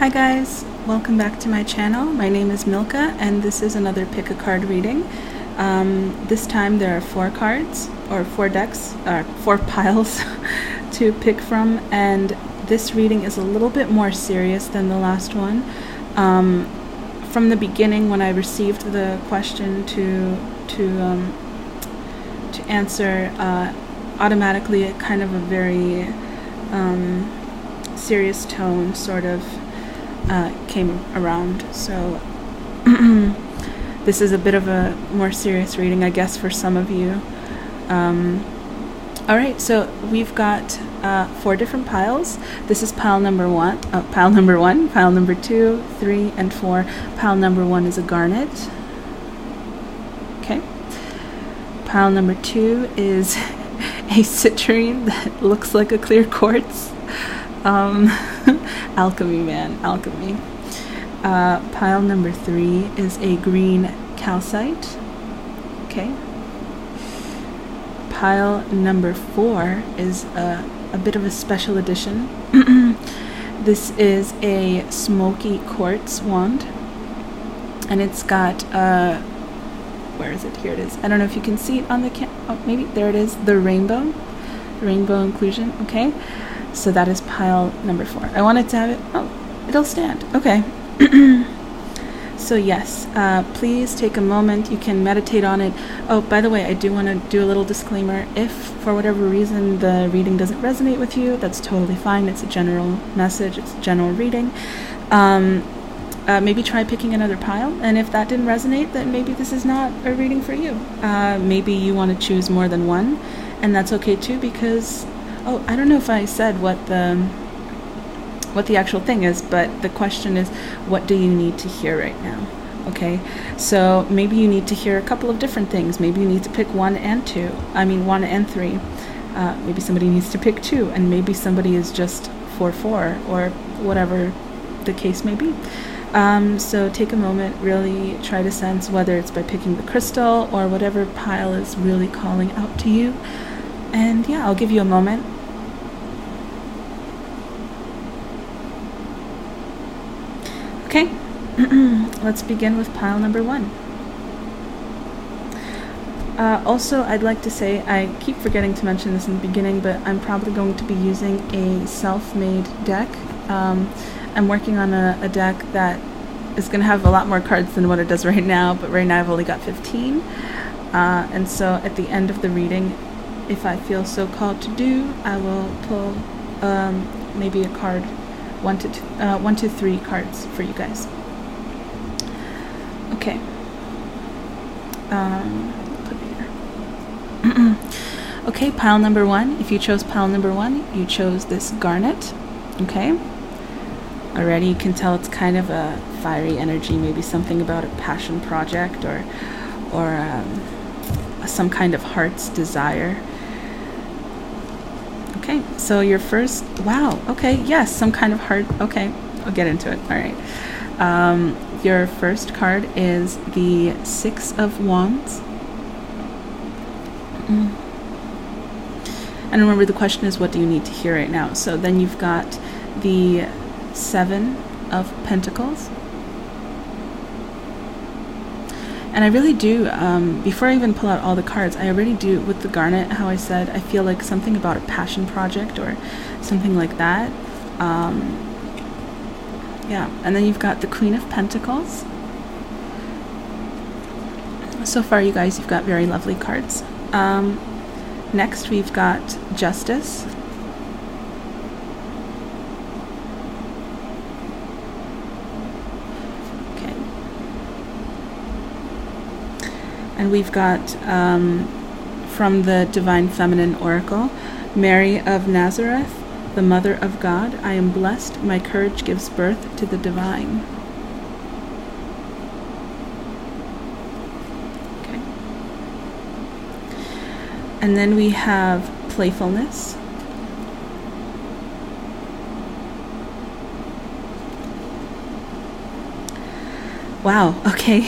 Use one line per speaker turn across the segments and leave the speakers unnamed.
Hi guys, welcome back to my channel. My name is Milka and this is another pick a card reading. This time there are 4 cards, or 4 decks, 4 piles to pick from, and this reading is a little bit more serious than the last one. From the beginning, when I received the question to answer, automatically a kind of a very serious tone sort of came around, so this is a bit of a more serious reading, I guess, for some of you. Alright, so we've got 4 different piles. This is pile number 1, pile number 2, 3, and 4. Pile number 1 is a garnet. Okay. Pile number 2 is a citrine that looks like a clear quartz. Alchemy, man, alchemy. Pile number 3 is a green calcite. Okay. Pile number 4 is a bit of a special edition. This is a smoky quartz wand, and it's got where is it? Here it is. I don't know if you can see it on the oh, maybe there it is. The rainbow inclusion. Okay. So that is pile number 4. I wanted to have it. Oh, it'll stand. Okay. So yes, please take a moment. You can meditate on it. Oh, by the way, I do want to do a little disclaimer. If for whatever reason the reading doesn't resonate with you, that's totally fine. It's a general message. It's a general reading. Maybe try picking another pile, and if that didn't resonate, then maybe this is not a reading for you. Maybe you want to choose more than one, and that's okay too, because oh, I don't know if I said what the actual thing is, but the question is, what do you need to hear right now? Okay, so maybe you need to hear a couple of different things. Maybe you need to pick 1 and 3. Maybe somebody needs to pick 2, and maybe somebody is just 4, or whatever the case may be. So take a moment, really try to sense whether it's by picking the crystal or whatever pile is really calling out to you. And yeah, I'll give you a moment. Okay, let's begin with pile number 1. Also, I'd like to say, I keep forgetting to mention this in the beginning, but I'm probably going to be using a self-made deck. I'm working on a deck that is going to have a lot more cards than what it does right now, but right now I've only got 15. And so at the end of the reading, if I feel so called to do, I will pull maybe a card, 1 to 3 cards for you guys. Okay. Put it here. Okay, pile number 1. If you chose pile number 1, you chose this garnet. Okay. Already you can tell it's kind of a fiery energy, maybe something about a passion project or some kind of heart's desire. Okay, so your first, wow, okay, yes, some kind of heart, okay, I'll get into it, all right. Your first card is the 6 of Wands. And remember, the question is, what do you need to hear right now? So then you've got the 7 of Pentacles. And I really do, before I even pull out all the cards, I already do, with the garnet, how I said, I feel like something about a passion project or something like that. Yeah, and then you've got the Queen of Pentacles. So far, you guys, you've got very lovely cards. Next, we've got Justice. And we've got, from the Divine Feminine Oracle, Mary of Nazareth, the Mother of God, I am blessed, my courage gives birth to the divine. Okay. And then we have Playfulness. Wow, okay.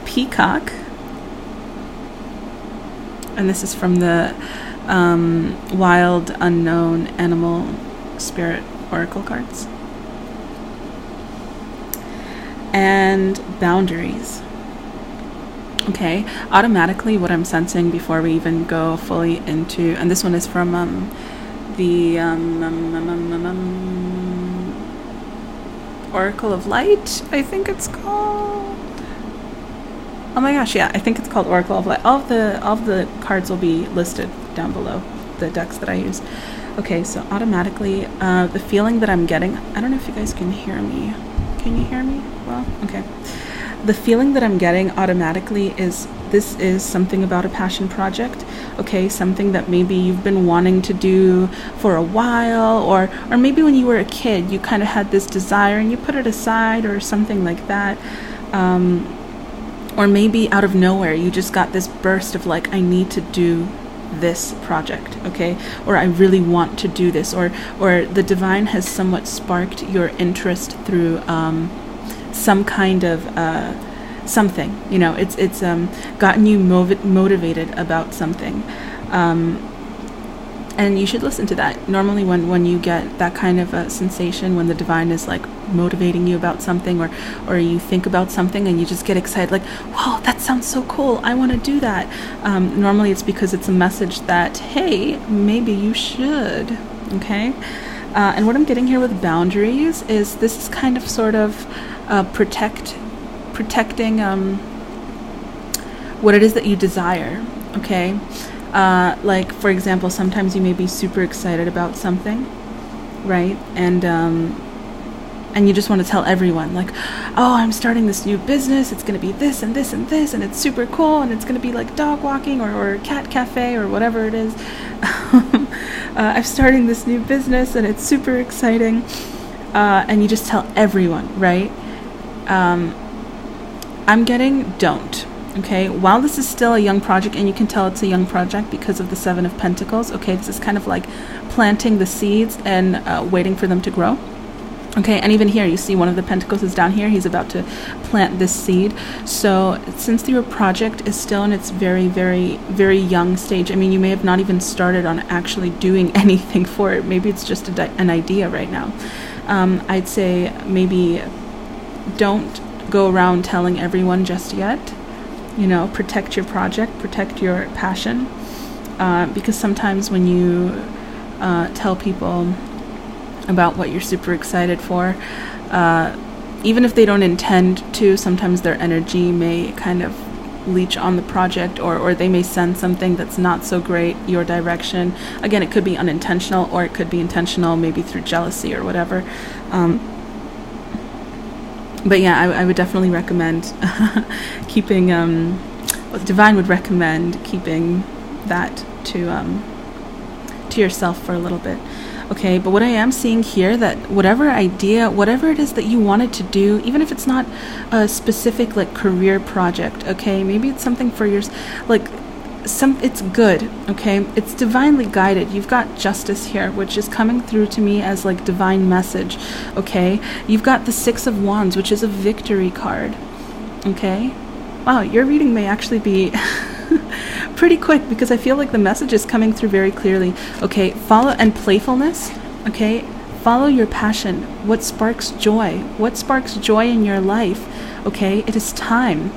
Peacock. And this is from the Wild Unknown Animal Spirit Oracle cards. and boundaries. Okay, automatically what I'm sensing before we even go fully into, and this one is from the Oracle of Light, I think it's called. Oh my gosh, yeah, I think it's called Oracle of Light. All of the cards will be listed down below, the decks that I use. Okay, so automatically, the feeling that I'm getting, I don't know if you guys can hear me. Can you hear me? Well, okay. The feeling that I'm getting automatically is this is something about a passion project, okay? Something that maybe you've been wanting to do for a while, or maybe when you were a kid, you kind of had this desire and you put it aside or something like that. Or maybe out of nowhere, you just got this burst of like, I need to do this project, okay? Or I really want to do this, or the divine has somewhat sparked your interest through some kind of something, you know, it's gotten you motivated about something, and you should listen to that. Normally when you get that kind of a sensation, when the divine is like motivating you about something, or you think about something and you just get excited, like, wow, that sounds so cool, I want to do that, normally it's because it's a message that, hey, maybe you should, okay? And what I'm getting here with boundaries is this is kind of sort of protecting what it is that you desire, okay? Like, for example, sometimes you may be super excited about something, right? And you just want to tell everyone, like, oh, I'm starting this new business, it's going to be this and this and this, and it's super cool, and it's going to be like dog walking or cat cafe or whatever it is. I'm starting this new business and it's super exciting, and you just tell everyone, right? I'm getting don't, okay? While this is still a young project, and you can tell it's a young project because of the Seven of Pentacles, okay? This is kind of like planting the seeds and waiting for them to grow. Okay, and even here, you see one of the pentacles is down here. He's about to plant this seed. So since your project is still in its very, very, very young stage, I mean, you may have not even started on actually doing anything for it. Maybe it's just an idea right now. I'd say maybe don't go around telling everyone just yet. You know, protect your project, protect your passion. Because sometimes when you tell people about what you're super excited for, even if they don't intend to, sometimes their energy may kind of leech on the project, or they may send something that's not so great your direction. Again, it could be unintentional, or it could be intentional, maybe through jealousy or whatever. But yeah, I would definitely recommend keeping, Divine would recommend keeping that to yourself for a little bit. Okay, but what I am seeing here, that whatever idea, whatever it is that you wanted to do, even if it's not a specific like career project, okay, maybe it's something for yours, like it's good, okay, it's divinely guided. You've got justice here, which is coming through to me as like divine message, okay? You've got the Six of Wands, which is a victory card, okay? Wow, your reading may actually be pretty quick, because I feel like the message is coming through very clearly. Okay, follow, and playfulness, okay, follow your passion. What sparks joy? What sparks joy in your life? Okay, it is time.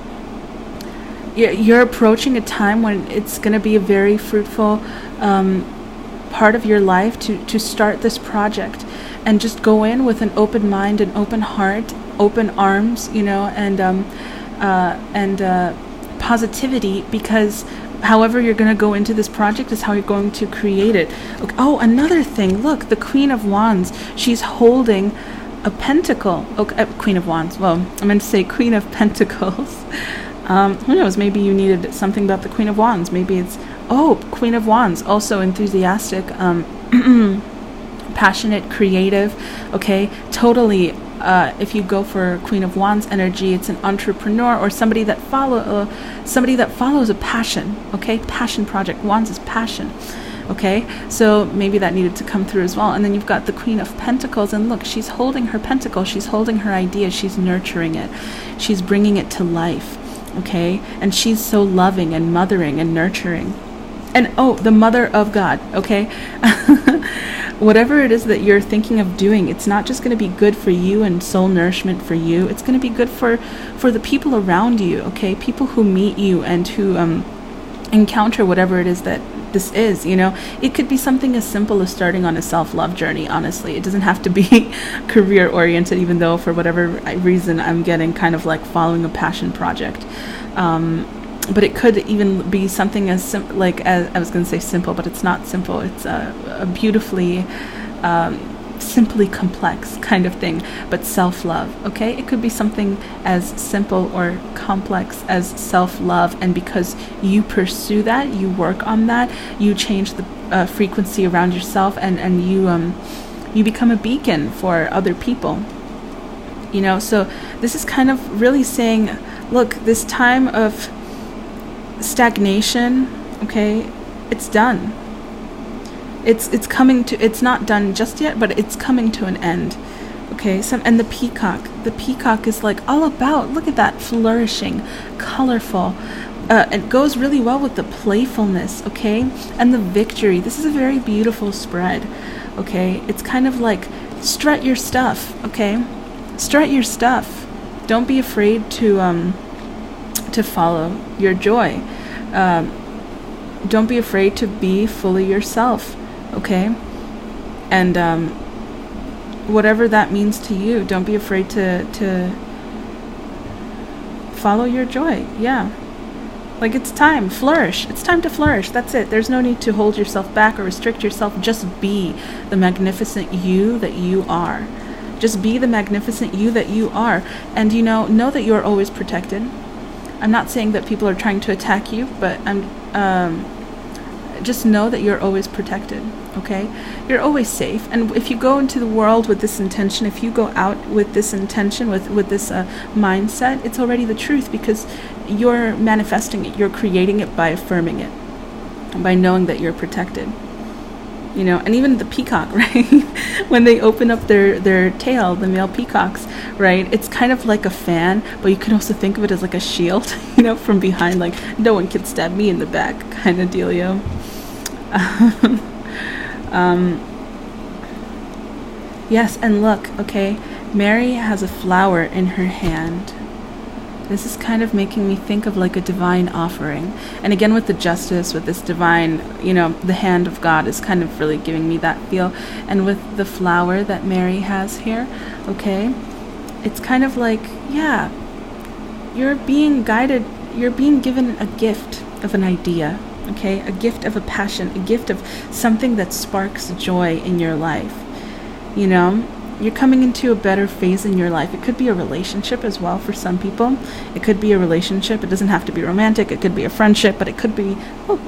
You're approaching a time when it's going to be a very fruitful part of your life to start this project, and just go in with an open mind, an open heart, open arms, you know, and positivity, because however you're going to go into this project is how you're going to create it. Okay. Oh, another thing, look, the Queen of Wands, she's holding a pentacle. Okay, Queen of Wands, well, I meant to say Queen of Pentacles. Who knows, maybe you needed something about the Queen of Wands. Maybe it's, Queen of Wands, also enthusiastic, passionate, creative, okay, totally. If you go for Queen of Wands energy, it's an entrepreneur, or somebody that follows a passion, okay? Passion project. Wands is passion, okay? So maybe that needed to come through as well. And then you've got the Queen of Pentacles, and look, she's holding her pentacle, she's holding her idea, she's nurturing it, she's bringing it to life, okay? And she's so loving and mothering and nurturing. And the mother of God, okay? Whatever it is that you're thinking of doing, it's not just going to be good for you and soul nourishment for you. It's going to be good for the people around you, okay? People who meet you and who encounter whatever it is that this is, It could be something as simple as starting on a self-love journey, honestly. It doesn't have to be career-oriented, even though for whatever reason I'm getting kind of like following a passion project. But it could even be something as as I was going to say simple, but it's not simple. It's a beautifully, simply complex kind of thing, but self-love, okay? It could be something as simple or complex as self-love, and because you pursue that, you work on that, you change the frequency around yourself, and you become a beacon for other people, So this is kind of really saying, look, this time of stagnation, okay, it's done. It's coming to, it's not done just yet, but it's coming to an end, okay? And the peacock is like all about, look at that, flourishing, colorful. It goes really well with the playfulness, okay? And the victory. This is a very beautiful spread, okay? It's kind of like strut your stuff, okay? Strut your stuff. Don't be afraid to follow your joy. Don't be afraid to be fully yourself, okay? And whatever that means to you, don't be afraid to follow your joy. Yeah. Like, it's time. Flourish. It's time to flourish. That's it. There's no need to hold yourself back or restrict yourself. Just be the magnificent you that you are. Just be the magnificent you that you are. And, know that you're always protected. I'm not saying that people are trying to attack you, but just know that you're always protected, okay? You're always safe. And if you go into the world with this intention, if you go out with this intention, with this mindset, it's already the truth, because you're manifesting it. You're creating it by affirming it, by knowing that you're protected. And even the peacock, right? When they open up their tail, the male peacocks, right? It's kind of like a fan, but you can also think of it as like a shield, from behind, like, no one can stab me in the back kind of dealio. Yes, and look, okay, Mary has a flower in her hand. This is kind of making me think of like a divine offering. And again, with the justice, with this divine, the hand of God is kind of really giving me that feel. And with the flower that Mary has here, okay, it's kind of like, yeah, you're being guided, you're being given a gift of an idea, okay, a gift of a passion, a gift of something that sparks joy in your life. You're coming into a better phase in your life. It could be a relationship as well for some people. It could be a relationship. It doesn't have to be romantic. It could be a friendship, but it could be, all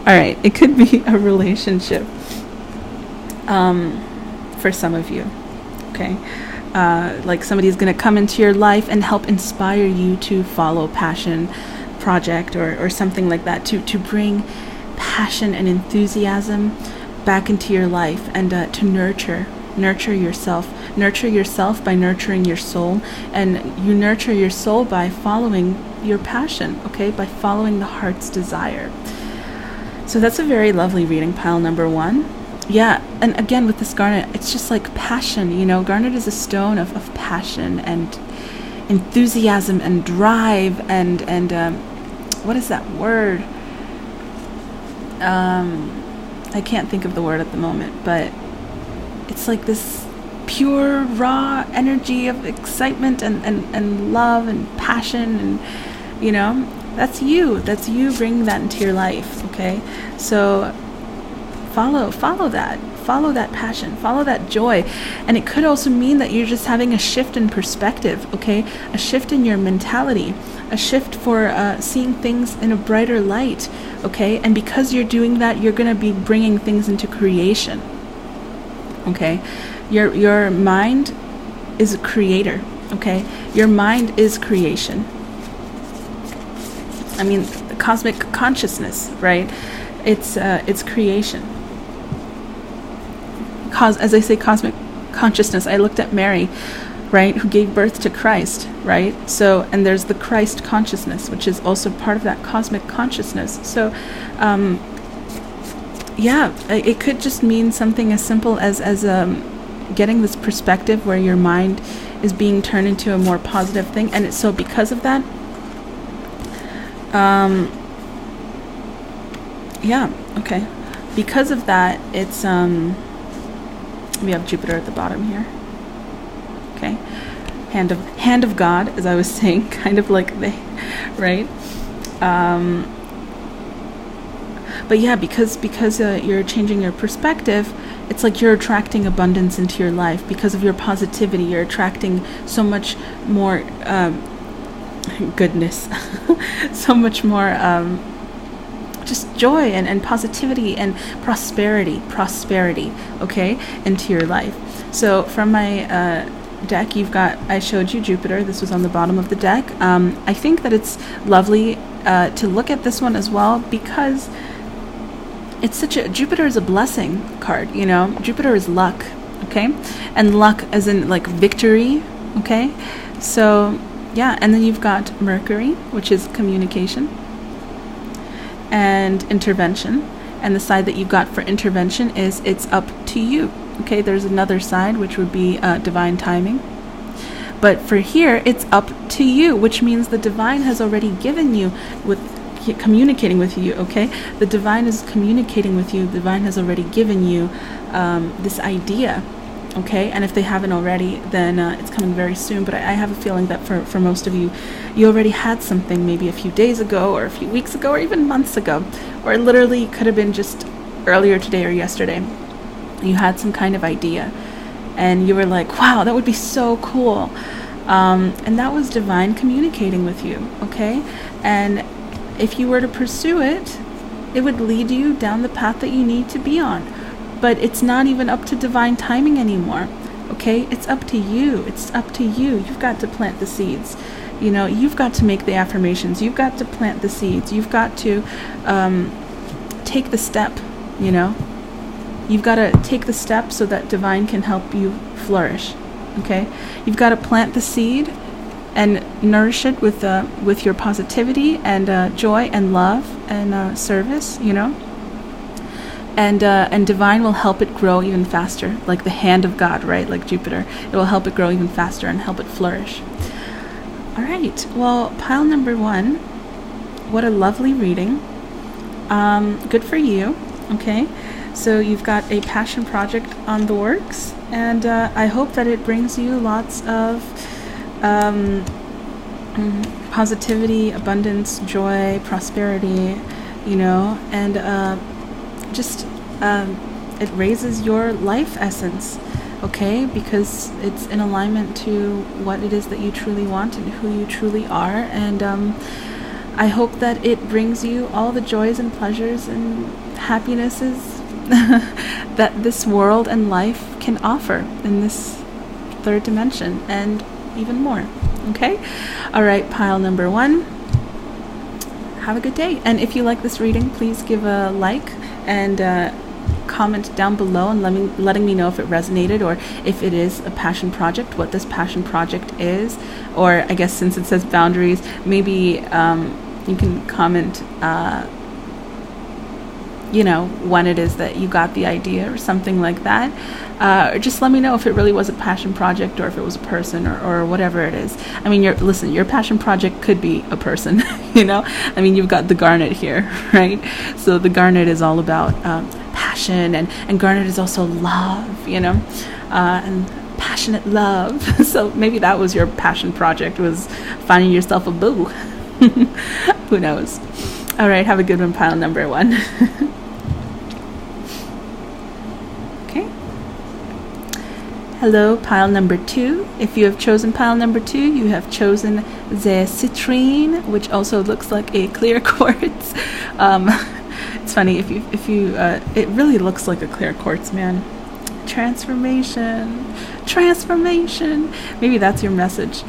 right, it could be a relationship for some of you, okay? Like somebody's going to come into your life and help inspire you to follow passion project or something like that, to bring passion and enthusiasm back into your life, and to nurture yourself by nurturing your soul. And you nurture your soul by following your passion, okay, by following the heart's desire. So that's a very lovely reading, pile number 1. Yeah, and again with this garnet, it's just like passion, garnet is a stone of passion and enthusiasm and drive and what is that word? I can't think of the word at the moment, but it's like this pure, raw energy of excitement and love and passion, and, that's you bringing that into your life, okay? So follow that passion, follow that joy. And it could also mean that you're just having a shift in perspective, okay? A shift in your mentality, a shift for seeing things in a brighter light, okay? And because you're doing that, you're going to be bringing things into creation, okay? Your mind is a creator, okay? Your mind is creation. I mean, cosmic consciousness, right? It's creation. As I say cosmic consciousness, I looked at Mary. right? Who gave birth to Christ, right? So, and there's the Christ consciousness, which is also part of that cosmic consciousness. So, it could just mean something as simple as getting this perspective where your mind is being turned into a more positive thing. And so because of that, because of that, it's we have Jupiter at the bottom here. Okay, hand of God, as I was saying, kind of like right. But yeah, because you're changing your perspective, it's like you're attracting abundance into your life. Because of your positivity, you're attracting so much more goodness, so much more just joy and positivity and prosperity, okay, into your life. So from my deck, I showed you Jupiter. This was on the bottom of the deck. I think that it's lovely to look at this one as well, because it's Jupiter is a blessing card, Jupiter is luck, okay? And luck as in like victory, okay? So, yeah, and then you've got Mercury, which is communication and intervention. And the side that you've got for intervention is it's up to you, okay? There's another side, which would be divine timing. But for here, it's up to you, which means the divine has already given you communicating with you, okay? The divine is communicating with you. The divine has already given you this idea, okay? And if they haven't already, then it's coming very soon. But I have a feeling that for most of you, you already had something maybe a few days ago or a few weeks ago or even months ago, or it literally could have been just earlier today or yesterday. You had some kind of idea and you were like, wow, that would be so cool. And that was divine communicating with you, okay? And if you were to pursue it, it would lead you down the path that you need to be on. But it's not even up to divine timing anymore, okay? It's up to you. It's up to you. You've got to plant the seeds. You've got to make the affirmations. You've got to plant the seeds. You've got to take the step, You've got to take the step so that divine can help you flourish, okay? You've got to plant the seed and nourish it with your positivity and joy and love and service, and divine will help it grow even faster, like the hand of God, right? Like Jupiter, it will help it grow even faster and help it flourish. All right, well, pile number 1, what a lovely reading. Good for you, okay? So you've got a passion project on the works, and I hope that it brings you lots of positivity, abundance, joy, prosperity, and it raises your life essence, okay? Because it's in alignment to what it is that you truly want and who you truly are. And I hope that it brings you all the joys and pleasures and happinesses that this world and life can offer in this third dimension and even more. Okay? All right, pile number 1. Have a good day. And if you like this reading, please give a like and comment down below and letting me know if it resonated or if it is a passion project, what this passion project is. Or I guess since it says boundaries, maybe you can comment when it is that you got the idea or something like that. Or just let me know if it really was a passion project or if it was a person or whatever it is. I mean, your passion project could be a person, I mean, you've got the garnet here, right? So the garnet is all about passion, and garnet is also love, and passionate love. So maybe that was your passion project, was finding yourself a boo. Who knows? All right, have a good one, pile number 1. Hello, pile number 2. If you have chosen pile number 2, you have chosen the citrine, which also looks like a clear quartz. It's funny, if you it really looks like a clear quartz, man. Transformation. Maybe that's your message.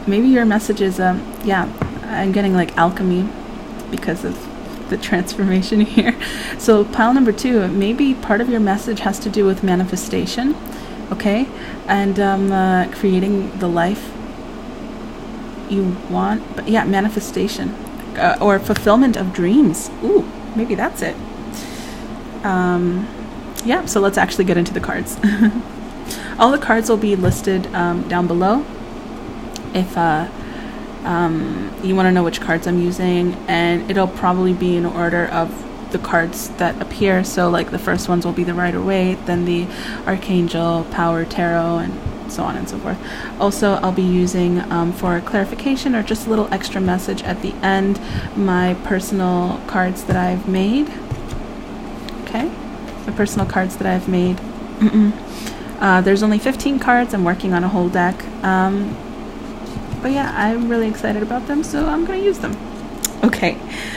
Maybe your message is I'm getting like alchemy because of the transformation here. So pile number 2, maybe part of your message has to do with manifestation, okay, and creating the life you want. But yeah, manifestation or fulfillment of dreams. Ooh, maybe that's it. Yeah, so let's actually get into the cards. All the cards will be listed down below if you want to know which cards I'm using, and it'll probably be in order of the cards that appear. So like the first ones will be the Rider-Waite, then the Archangel, Power, Tarot, and so on and so forth. Also, I'll be using for clarification or just a little extra message at the end, my personal cards that I've made. Okay, the personal cards that I've made. There's only 15 cards. I'm working on a whole deck. But yeah, I'm really excited about them, so I'm going to use them. Okay,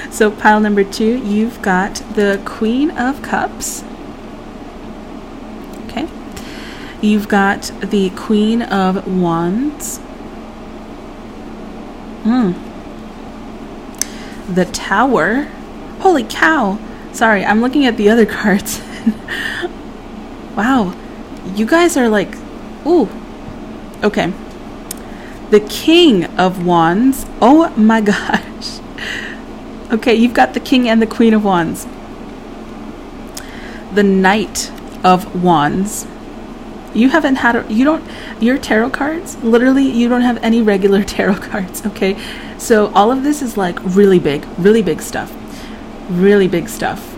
so pile number 2, you've got the Queen of Cups. Okay. You've got the Queen of Wands. The Tower. Holy cow. Sorry, I'm looking at the other cards. Wow. You guys are like, ooh. Okay. The King of Wands. Oh my gosh. Okay, you've got the King and the Queen of Wands. The Knight of Wands. You haven't had your tarot cards, literally you don't have any regular tarot cards, okay? So all of this is like really big stuff. Really big stuff.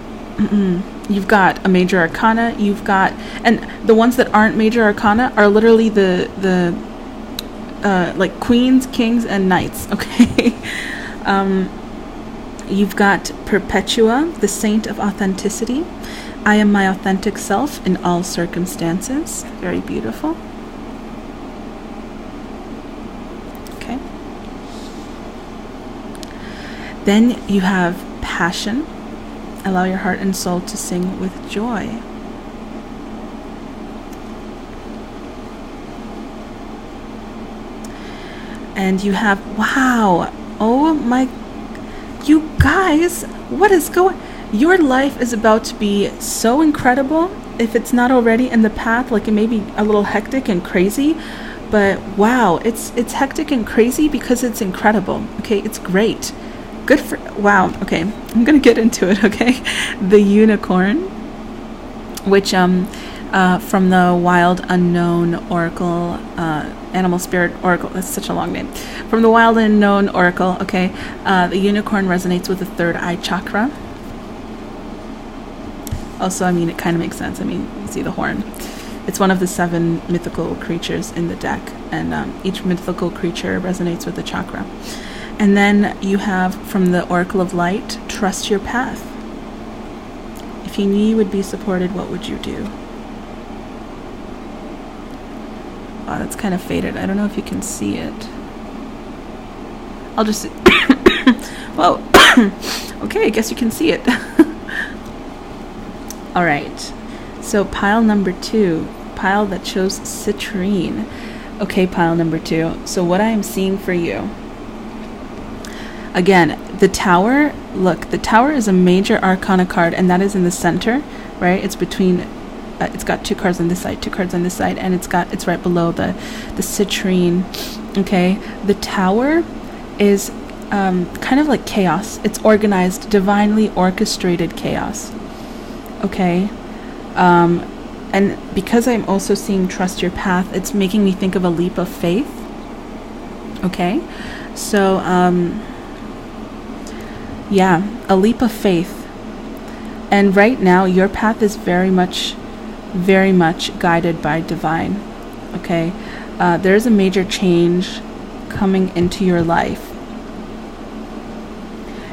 You've got a major arcana, you've got, and the ones that aren't major arcana are literally the like queens, kings, and knights, okay? You've got Perpetua, the Saint of Authenticity. I am my authentic self in all circumstances. Very beautiful. Okay. Then you have Passion. Allow your heart and soul to sing with joy. And you have, wow, oh my, you guys, what is going, your life is about to be so incredible. If it's not already in the path, like it may be a little hectic and crazy, but wow, it's hectic and crazy because it's incredible. Okay, it's great. Good for, wow, okay, I'm gonna get into it, okay? The Unicorn, which from the Wild Unknown Oracle, Animal Spirit Oracle, that's such a long name. From the Wild Unknown Oracle, okay, the unicorn resonates with the third eye chakra. Also, I mean, it kind of makes sense. I mean, you see the horn. It's one of the 7 mythical creatures in the deck, and each mythical creature resonates with the chakra. And then you have from the Oracle of Light, trust your path. If you knew you would be supported, what would you do? Wow, that's kind of faded. I don't know if you can see it. I'll just... Whoa. Okay, I guess you can see it. All right. So pile number 2. Pile that shows citrine. Okay, pile number 2. So what I am seeing for you... Again, the Tower, look, the Tower is a major arcana card, and that is in the center, right? It's between, it's got 2 cards on this side, 2 cards on this side, and it's right below the citrine, okay? The Tower is kind of like chaos. It's organized, divinely orchestrated chaos, okay? And because I'm also seeing trust your path, it's making me think of a leap of faith, okay? So, yeah, a leap of faith. And right now, your path is very much guided by divine. Okay? There's a major change coming into your life.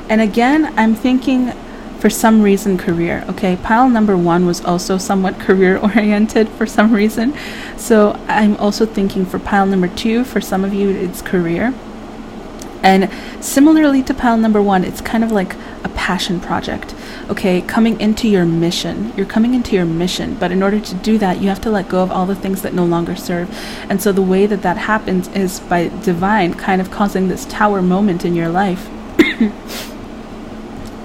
And again, I'm thinking for some reason career. Okay? Pile number 1 was also somewhat career oriented for some reason. So I'm also thinking for pile number 2, for some of you, it's career. And similarly to pile number 1, it's kind of like a passion project, okay, coming into your mission. You're coming into your mission, but in order to do that, you have to let go of all the things that no longer serve. And so the way that that happens is by divine kind of causing this Tower moment in your life.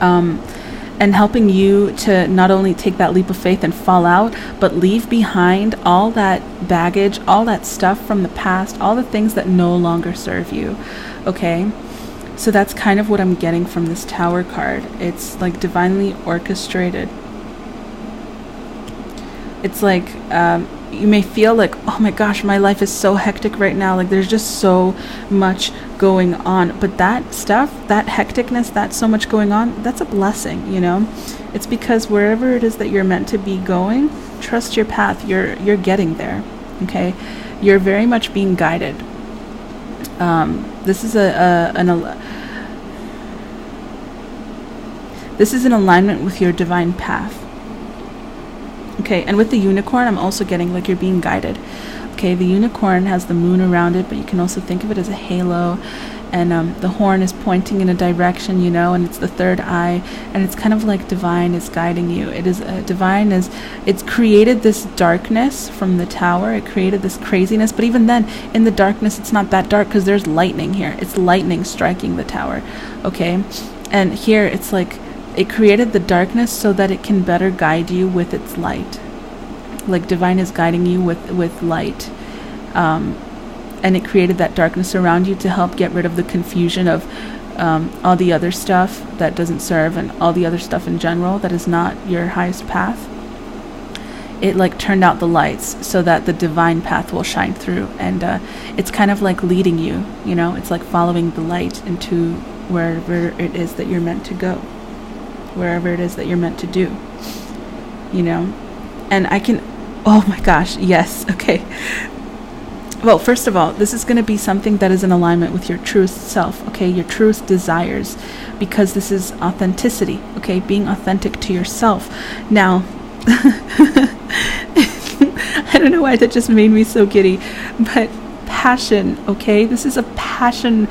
and helping you to not only take that leap of faith and fall out, but leave behind all that baggage, all that stuff from the past, all the things that no longer serve you. Okay? So that's kind of what I'm getting from this Tower card. It's like divinely orchestrated. It's like you may feel like, oh my gosh, my life is so hectic right now. Like there's just so much going on. But that stuff, that hecticness, that so much going on, that's a blessing, you know? It's because wherever it is that you're meant to be going, trust your path. You're getting there, okay? You're very much being guided. This is this is in alignment with your divine path. Okay, and with the unicorn, I'm also getting like you're being guided. Okay, the unicorn has the moon around it, but you can also think of it as a halo. And the horn is pointing in a direction, you know, and it's the third eye. And it's kind of like divine is guiding you. It is it's created this darkness from the tower. It created this craziness. But even then, in the darkness, it's not that dark because there's lightning here. It's lightning striking the tower. Okay, and here it's like, it created the darkness so that it can better guide you with its light. Like divine is guiding you with light. And it created that darkness around you to help get rid of the confusion of all the other stuff that doesn't serve and all the other stuff in general that is not your highest path. It like turned out the lights so that the divine path will shine through. And it's kind of like leading you, you know, it's like following the light into wherever it is that you're meant to go. Wherever it is that you're meant to do, you know. And I can, oh my gosh, yes, okay. Well, first of all, this is going to be something that is in alignment with your truest self, okay, your truest desires, because this is authenticity, okay, being authentic to yourself. Now, I don't know why that just made me so giddy, but passion, okay, this is a passion.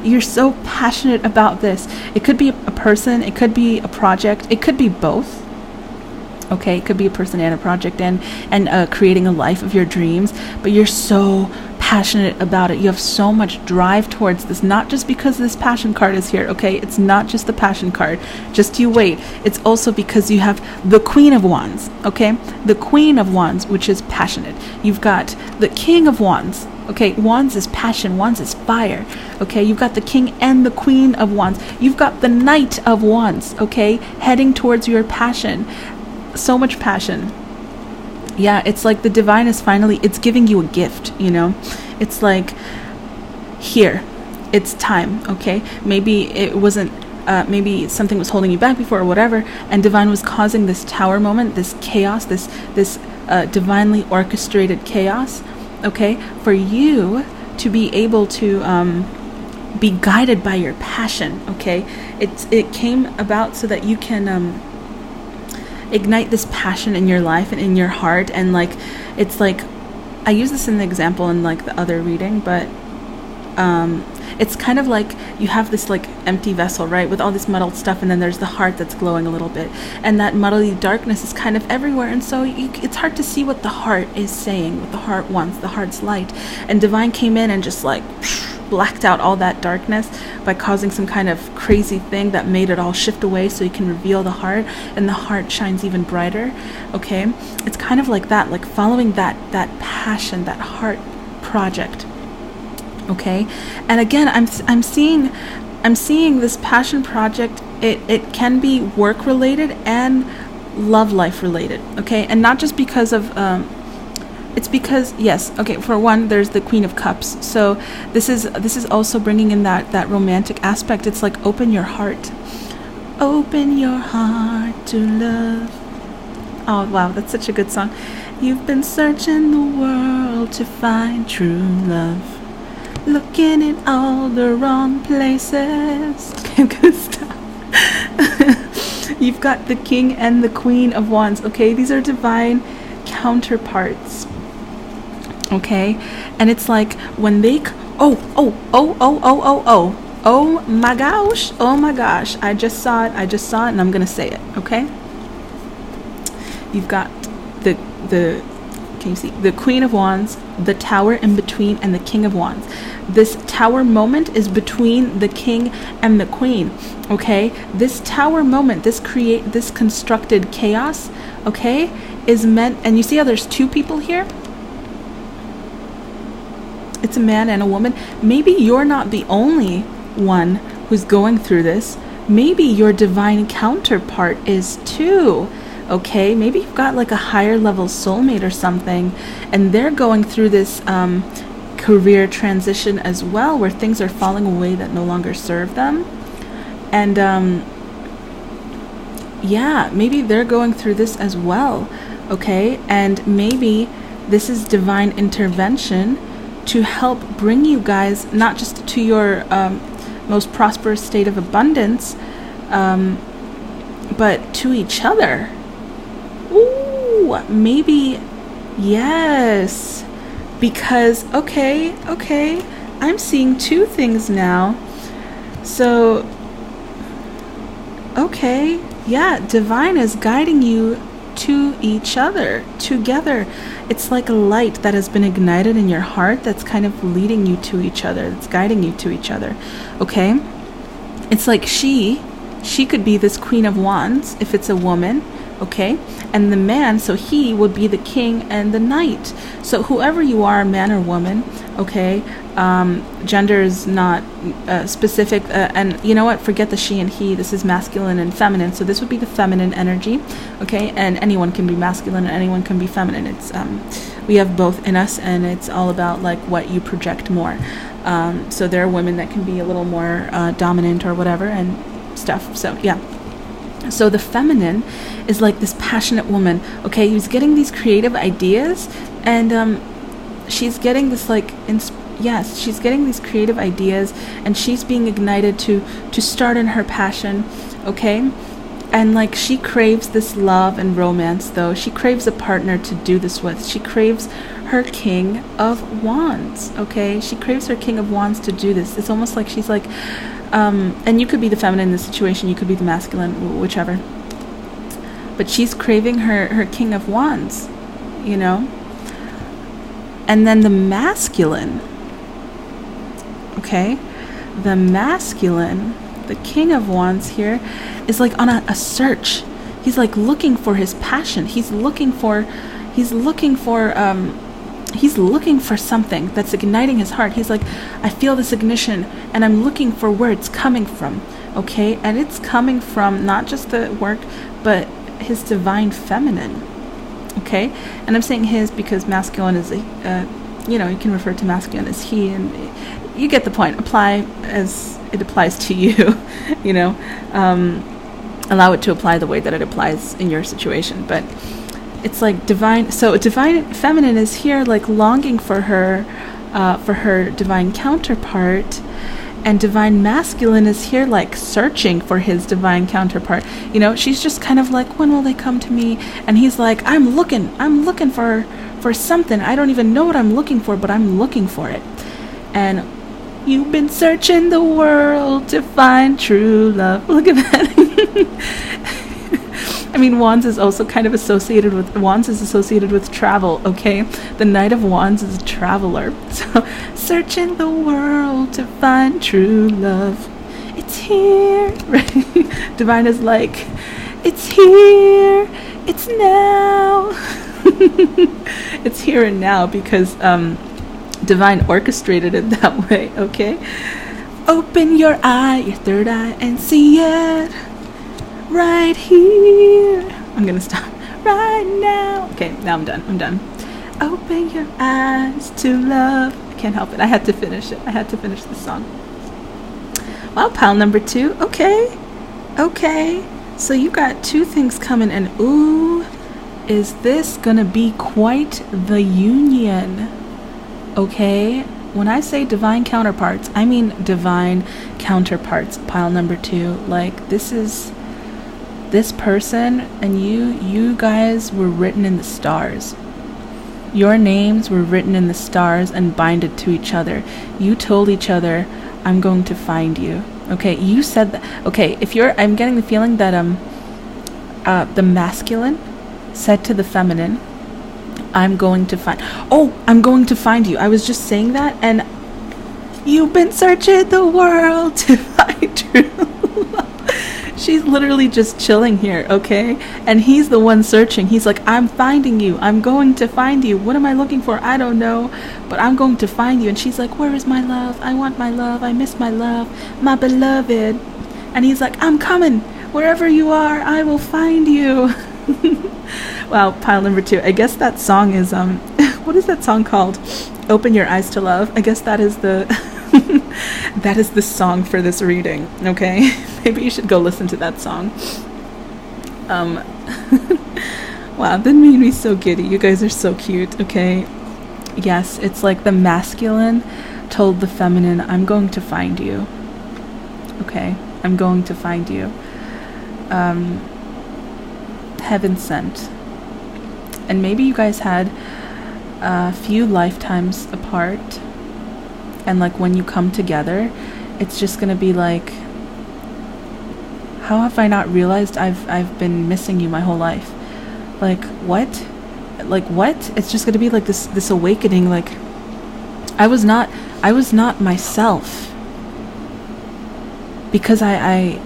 You're so passionate about this. It could be a person, it could be a project, it could be both. Okay, it could be a person and a project and creating a life of your dreams, but you're so passionate about it. You have so much drive towards this, not just because this passion card is here, okay? It's not just the passion card. Just you wait. It's also because you have the Queen of Wands, okay? The Queen of Wands, which is passionate. You've got the King of Wands. Okay, Wands is passion, Wands is fire. Okay, you've got the King and the Queen of Wands. You've got the Knight of Wands, okay, heading towards your passion. So much passion. Yeah, it's like the divine is finally, it's giving you a gift, you know. It's like, here, it's time, okay? Maybe it wasn't, maybe something was holding you back before or whatever, and divine was causing this tower moment, this chaos, this divinely orchestrated chaos. Okay, for you to be able to be guided by your passion. Okay, it came about so that you can ignite this passion in your life and in your heart. And like, it's like, I use this in the example in like the other reading, but it's kind of like you have this like empty vessel, right, with all this muddled stuff, and then there's the heart that's glowing a little bit, and that muddly darkness is kind of everywhere, and so it's hard to see what the heart is saying, what the heart wants, the heart's light. And divine came in and just like blacked out all that darkness by causing some kind of crazy thing that made it all shift away so you can reveal the heart, and the heart shines even brighter. Okay, it's kind of like that, like following that passion, that heart project. Okay, and again, I'm seeing this passion project. It can be work related and love life related. Okay, and not just because of it's because, yes, okay, for one, there's the Queen of Cups. So this is also bringing in that romantic aspect. It's like open your heart to love. Oh wow, that's such a good song. You've been searching the world to find true love, looking in all the wrong places. Okay, I'm gonna stop. You've got the King and the Queen of Wands. Okay, these are divine counterparts. Okay, and it's like when they oh my gosh, I just saw it, and I'm gonna say it. Okay, you've got the can you see? The Queen of Wands, the Tower in between, and the King of Wands. This Tower moment is between the King and the Queen, okay? This Tower moment, this constructed chaos, okay, is meant, and you see how there's two people here? It's a man and a woman. Maybe you're not the only one who's going through this. Maybe your divine counterpart is too. Okay, maybe you've got like a higher level soulmate or something, and they're going through this career transition as well, where things are falling away that no longer serve them. And yeah, maybe they're going through this as well. Okay, and maybe this is divine intervention to help bring you guys not just to your most prosperous state of abundance, but to each other. Ooh, maybe, yes, because, okay, I'm seeing two things now. So, okay, yeah, divine is guiding you to each other, together. It's like a light that has been ignited in your heart that's kind of leading you to each other, that's guiding you to each other, okay? It's like she could be this Queen of Wands if it's a woman, okay? And the man, so he would be the king and the knight. So whoever you are, man or woman, okay, gender is not specific, and you know what, forget the she and he. This is masculine and feminine, so this would be the feminine energy, okay? And anyone can be masculine and anyone can be feminine. It's we have both in us, and it's all about like what you project more. So there are women that can be a little more dominant or whatever and stuff. So yeah. So the feminine is like this passionate woman, okay, who's getting these creative ideas, and she's getting this like, she's getting these creative ideas, and she's being ignited to start in her passion, okay? And like she craves this love and romance, though. She craves a partner to do this with. She craves her King of Wands, okay? She craves her King of Wands to do this. It's almost like she's like, and you could be the feminine in this situation, you could be the masculine, whichever. But she's craving her King of Wands, you know? And then the masculine, okay? The masculine, the King of Wands here, is like on a search. He's like looking for his passion. He's looking for something that's igniting his heart. He's like, I feel this ignition, and I'm looking for where it's coming from, okay? And it's coming from not just the work, but his divine feminine, okay? And I'm saying his because masculine is you can refer to masculine as he, and you get the point. Apply as it applies to you, you know. Allow it to apply the way that it applies in your situation, but it's like divine. So divine feminine is here like longing for her divine counterpart, and divine masculine is here like searching for his divine counterpart. You know, she's just kind of like, when will they come to me? And he's like, I'm looking for something. I don't even know what I'm looking for, but I'm looking for it. And you've been searching the world to find true love. Look at that. I mean, Wands is also kind of associated with travel, okay? The Knight of Wands is a traveler. So, searching the world to find true love. It's here. Right? Divine is like, it's here. It's now. It's here and now because Divine orchestrated it that way, okay? Open your eye, your third eye, and see it right here. I'm gonna stop right now. Okay, now I'm done. Open your eyes to love. I can't help it. I had to finish it. I had to finish the song. Well, pile number 2. Okay. So you got 2 things coming, and ooh, is this gonna be quite the union? Okay, when I say divine counterparts, I mean divine counterparts. Pile number 2. Like, this is this person and you guys were written in the stars. Your names were written in the stars and binded to each other. You told each other, I'm going to find you. Okay, you said that. Okay, I'm getting the feeling that the masculine said to the feminine, I'm going to find... Oh, I'm going to find you. I was just saying that, and you've been searching the world to find true love. She's literally just chilling here, okay? And he's the one searching. He's like, I'm finding you. I'm going to find you. What am I looking for? I don't know, but I'm going to find you. And she's like, where is my love? I want my love. I miss my love, my beloved. And he's like, I'm coming. Wherever you are, I will find you. Wow, pile number 2. I guess that song is, what is that song called? Open Your Eyes to Love. I guess that is the... that is the song for this reading, okay? Maybe you should go listen to that song. Wow, that made me so giddy. You guys are so cute, okay? Yes, it's like the masculine told the feminine, I'm going to find you. Okay, I'm going to find you. Heaven sent. And maybe you guys had a few lifetimes apart, and like when you come together, it's just gonna be like, how have I not realized I've been missing you my whole life? Like what? Like what? It's just gonna be like this awakening. Like I was not myself, because I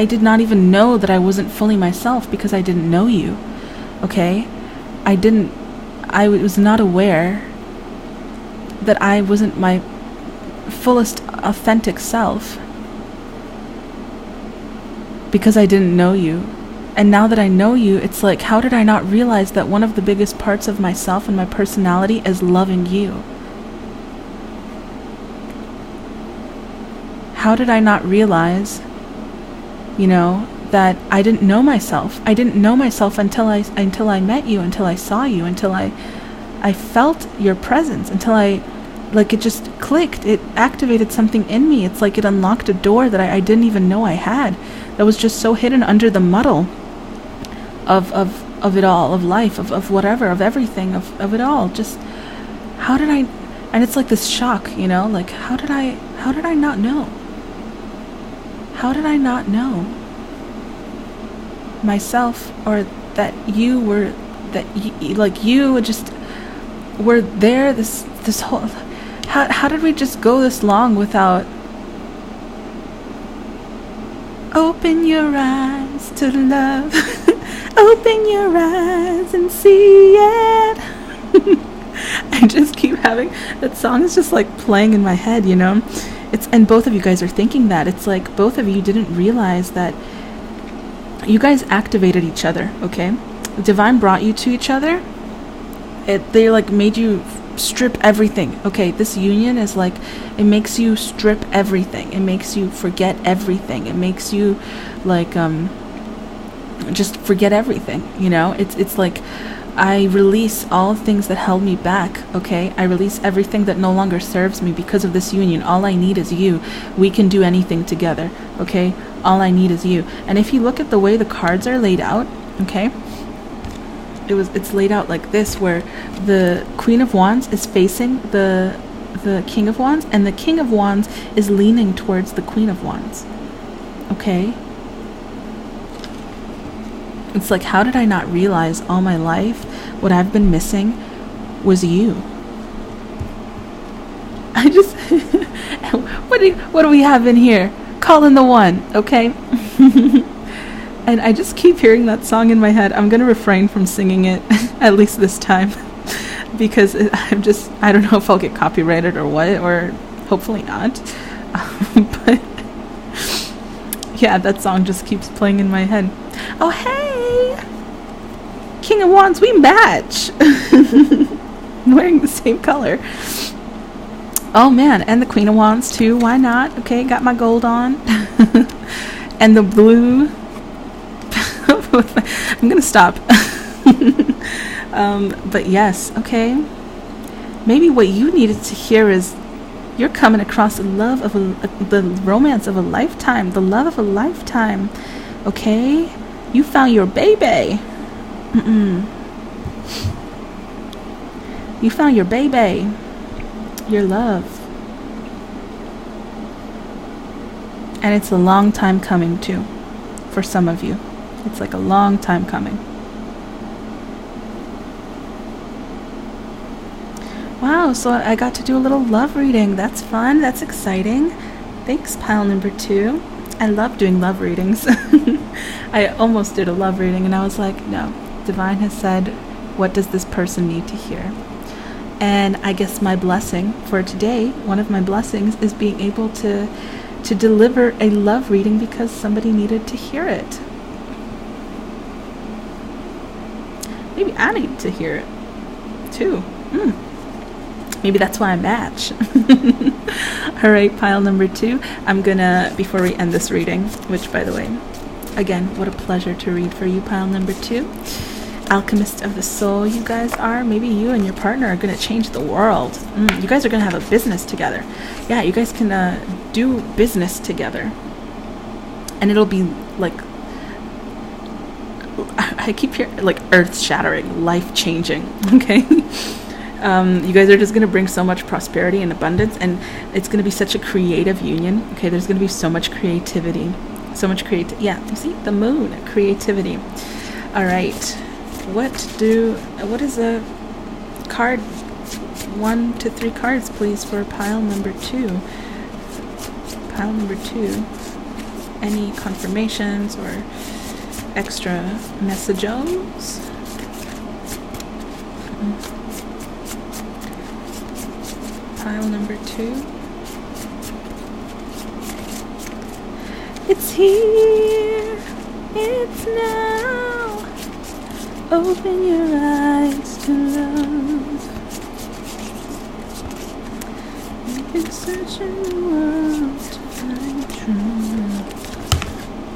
did not even know that I wasn't fully myself, because I didn't know you. Okay, I was not aware that I wasn't my fullest authentic self, because I didn't know you. And now that I know you, it's like, how did I not realize that one of the biggest parts of myself and my personality is loving you? How did I not realize, that I didn't know myself? I didn't know myself until I met you, until I saw you, until I felt your presence, until it just clicked. It activated something in me. It's like it unlocked a door that I didn't even know I had, that was just so hidden under the muddle of it all, of life, of whatever, of everything, of it all. Just, how did I... And it's like this shock, like, how did I not know? How did I not know myself, or that you were, that you just were there, this whole... How did we just go this long without... Open your eyes to love. Open your eyes and see it. I just keep having... That song is just like playing in my head, It's, and both of you guys are thinking that. It's like both of you didn't realize that you guys activated each other, okay? Divine brought you to each other. They like made you strip everything. Okay, this union is like, it makes you strip everything. It makes you forget everything. It makes you like just forget everything, It's like, I release all things that held me back, okay? I release everything that no longer serves me because of this union. All I need is you. We can do anything together, okay? All I need is you. And if you look at the way the cards are laid out, okay? It's laid out like this, where the Queen of Wands is facing the King of Wands, and the King of Wands is leaning towards the Queen of Wands, okay? It's like, how did I not realize all my life what I've been missing was you? I just... what do we have in here? Call in the one, okay? And I just keep hearing that song in my head. I'm going to refrain from singing it, at least this time, because I don't know if I'll get copyrighted or what, or hopefully not. But yeah, that song just keeps playing in my head. Oh, hey! King of Wands, we match! I'm wearing the same color. Oh man, and the Queen of Wands too, why not? Okay, got my gold on. And the blue. I'm gonna stop. But yes, okay. Maybe what you needed to hear is, you're coming across the love of the romance of a lifetime, the love of a lifetime. Okay, you found your baby. You found your baby, your love, and it's a long time coming too. For some of you, it's like a long time coming. Wow, so I got to do a little love reading. That's fun. That's exciting. Thanks, pile number 2. I love doing love readings. I almost did a love reading and I was like, no, Divine has said, what does this person need to hear? And I guess my blessing for today, one of my blessings, is being able to deliver a love reading because somebody needed to hear it. Maybe I need to hear it too. Maybe that's why I match. All right, pile number 2. I'm gonna, before we end this reading, which by the way, again, what a pleasure to read for you, pile number 2. Alchemist of the soul, you guys are. Maybe you and your partner are gonna change the world. You guys are gonna have a business together. Yeah, you guys can do business together. And it'll be like, I keep hearing like earth-shattering, life-changing, okay? You guys are just going to bring so much prosperity and abundance, and it's going to be such a creative union, okay? There's going to be so much creativity. Yeah, you see? The moon, creativity. All right. What is a card? 1 to 3 cards, please, for pile number 2. Pile number 2. Any confirmations or extra messages? Pile number 2. It's here. It's now. Open your eyes to love. You've been searching the world to find truth.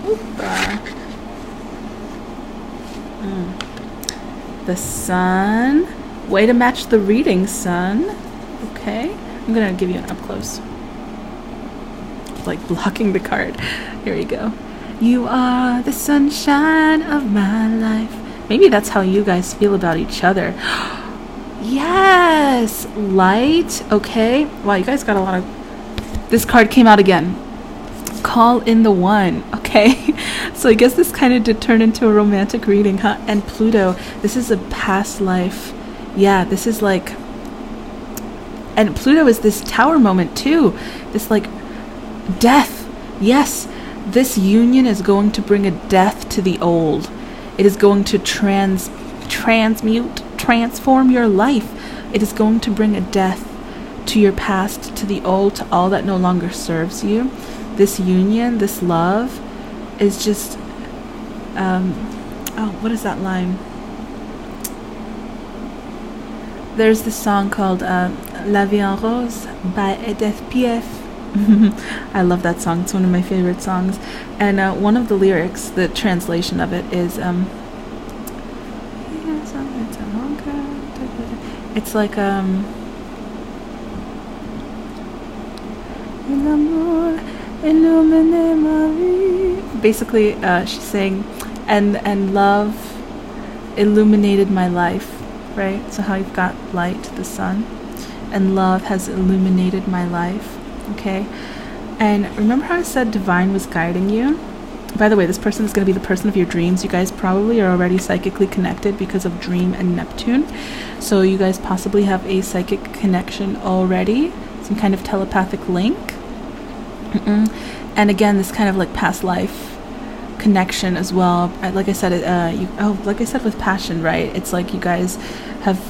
Oopa. The sun. Way to match the reading, sun. Okay, I'm gonna give you an up close. Like blocking the card. Here we go. You are the sunshine of my life. Maybe that's how you guys feel about each other. Yes, light. Okay. Wow, you guys got a lot of. This card came out again. Call in the one. Okay. So I guess this kind of did turn into a romantic reading, huh? And Pluto. This is a past life. Yeah, this is like. And Pluto is this tower moment too. This like death. Yes, this union is going to bring a death to the old. It is going to transform your life. It is going to bring a death to your past, to the old, to all that no longer serves you. This union, this love is just, what is that line? There's this song called La Vie en Rose by Edith Piaf. I love that song. It's one of my favorite songs. And one of the lyrics, the translation of it is, it's like, basically, she's saying, and love illuminated my life. Right? So how you've got light, the sun, and love has illuminated my life. Okay? And remember how I said divine was guiding you? By the way, this person is going to be the person of your dreams. You guys probably are already psychically connected because of Dream and Neptune. So you guys possibly have a psychic connection already, some kind of telepathic link. And again, this kind of like past life connection as well. Like I said, like I said with passion, right? It's like you guys have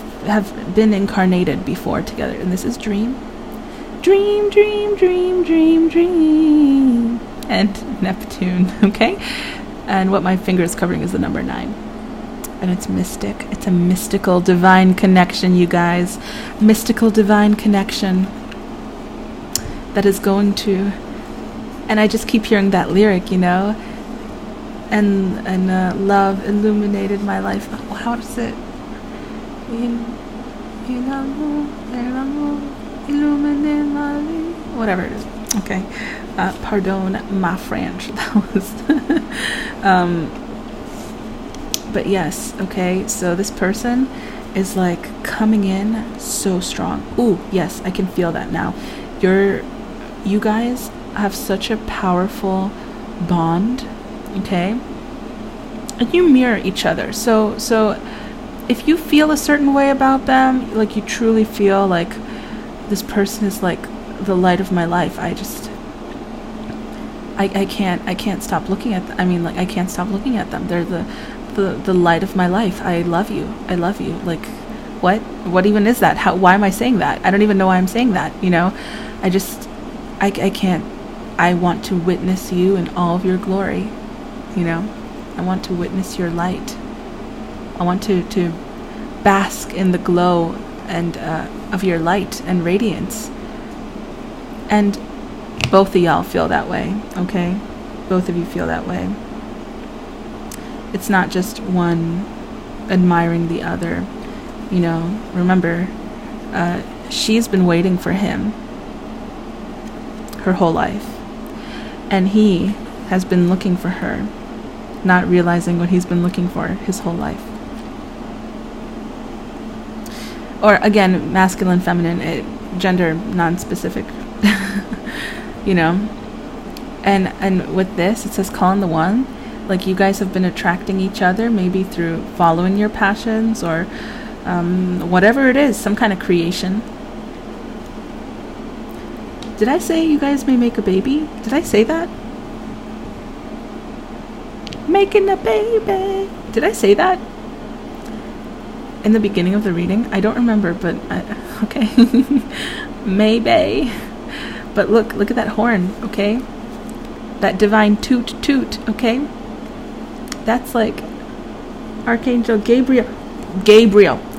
been incarnated before together, and this is dream, and Neptune. Okay, and what my finger is covering is the number 9, and it's mystic. It's a mystical divine connection, you guys. Mystical divine connection that is going to, and I just keep hearing that lyric, you know. And love illuminated my life. How does it? Whatever it is. Okay. Pardon ma French. That was. But yes. Okay. So this person is like coming in so strong. Ooh, yes, I can feel that now. You guys have such a powerful bond. Okay, and you mirror each other. So if you feel a certain way about them, like you truly feel like this person is like the light of my life, I can't stop looking at them. I mean, like, I can't stop looking at them. They're the light of my life. I love you. Like, what even is that? Why am I saying that? I don't even know why I'm saying that, you know? I can't. I want to witness you in all of your glory, you know? I want to witness your light. I want to bask in the glow and of your light and radiance. And both of y'all feel that way, okay? Both of you feel that way. It's not just one admiring the other, you know? Remember, she's been waiting for him her whole life. And he has been looking for her, not realizing what he's been looking for his whole life. Or again, masculine, feminine, gender non-specific. You know? And with this, it says call in the one. Like, you guys have been attracting each other, maybe through following your passions or whatever it is, some kind of creation. Did I say you guys may make a baby? Did I say that? Making a baby. Did I say that? In the beginning of the reading? I don't remember, but okay. Maybe. But look at that horn, okay? That divine toot toot, okay? That's like Archangel Gabriel,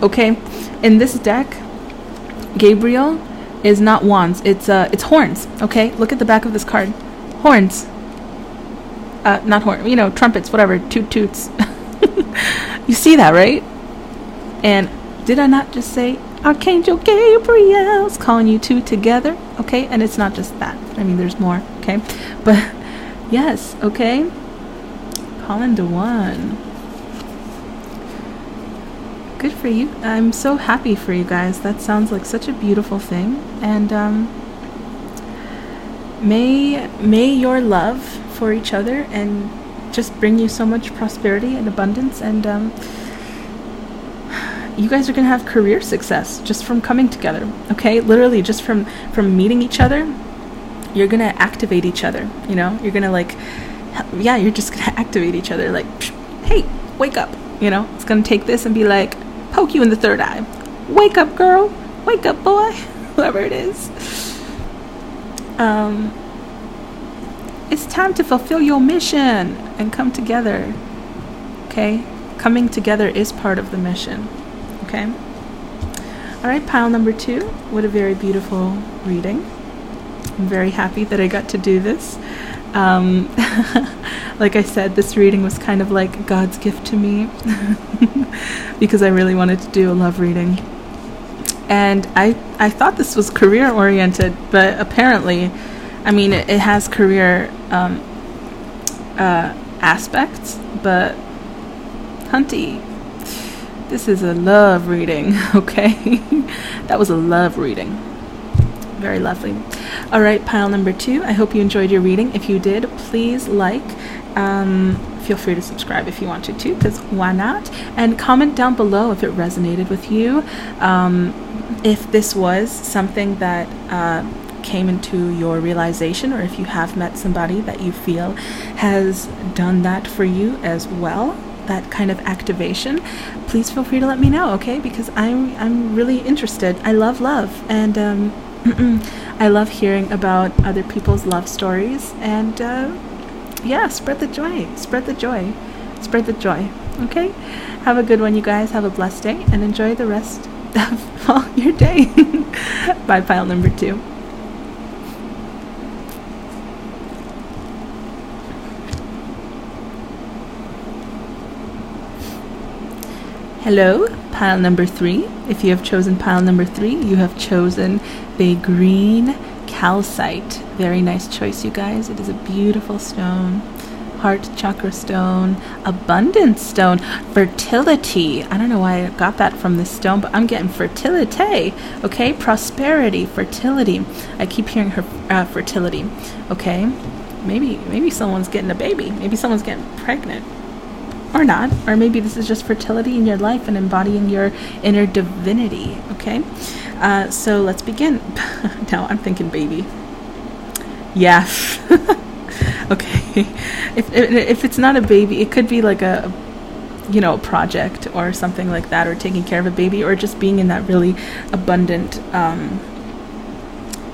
okay? In this deck, Gabriel is not wands, it's horns, okay? Look at the back of this card. Horns. Not horn, you know, trumpets, whatever, toot toots. You see that, right? And did I not just say Archangel Gabriel's calling you two together, okay? And it's not just that. I mean, there's more, okay? But yes, okay? Call into one. Good for you. I'm so happy for you guys. That sounds like such a beautiful thing. And may your love for each other and just bring you so much prosperity and abundance, and you guys are going to have career success just from coming together, okay? Literally just from meeting each other, you're going to activate each other, you know? You're going to like, yeah, you're just going to activate each other like, hey, wake up, you know? It's going to take this and be like, poke you in the third eye. Wake up, girl. Wake up, boy. Whoever it is. It's time to fulfill your mission and come together, okay? Coming together is part of the mission. Okay. All right, pile number 2. What a very beautiful reading. I'm very happy that I got to do this. Like I said, this reading was kind of like God's gift to me because I really wanted to do a love reading. And I thought this was career oriented, but apparently, I mean, it has career aspects, but hunty. This is a love reading, okay? That was a love reading. Very lovely. All right, pile number 2. I hope you enjoyed your reading. If you did, please like. Feel free to subscribe if you want to too, because why not? And comment down below if it resonated with you. If this was something that came into your realization, or if you have met somebody that you feel has done that for you as well, that kind of activation, please feel free to let me know, okay? Because I'm really interested. I love love, and I love hearing about other people's love stories, and yeah, spread the joy, spread the joy, spread the joy, okay? Have a good one, you guys. Have a blessed day, and enjoy the rest of your day. Bye, pile number 2. Hello, pile number 3. If you have chosen pile number 3, you have chosen the green calcite. Very nice choice, you guys. It is a beautiful stone. Heart chakra stone, abundance stone, fertility. I don't know why I got that from this stone, but I'm getting fertility, okay? Prosperity, fertility. I keep hearing her fertility, okay? Maybe someone's getting a baby. Maybe someone's getting pregnant. or not, or maybe this is just fertility in your life and embodying your inner divinity. Okay, so let's begin. Now I'm thinking baby. Yeah. Okay. If it's not a baby, it could be like a project or something like that, or taking care of a baby, or just being in that really abundant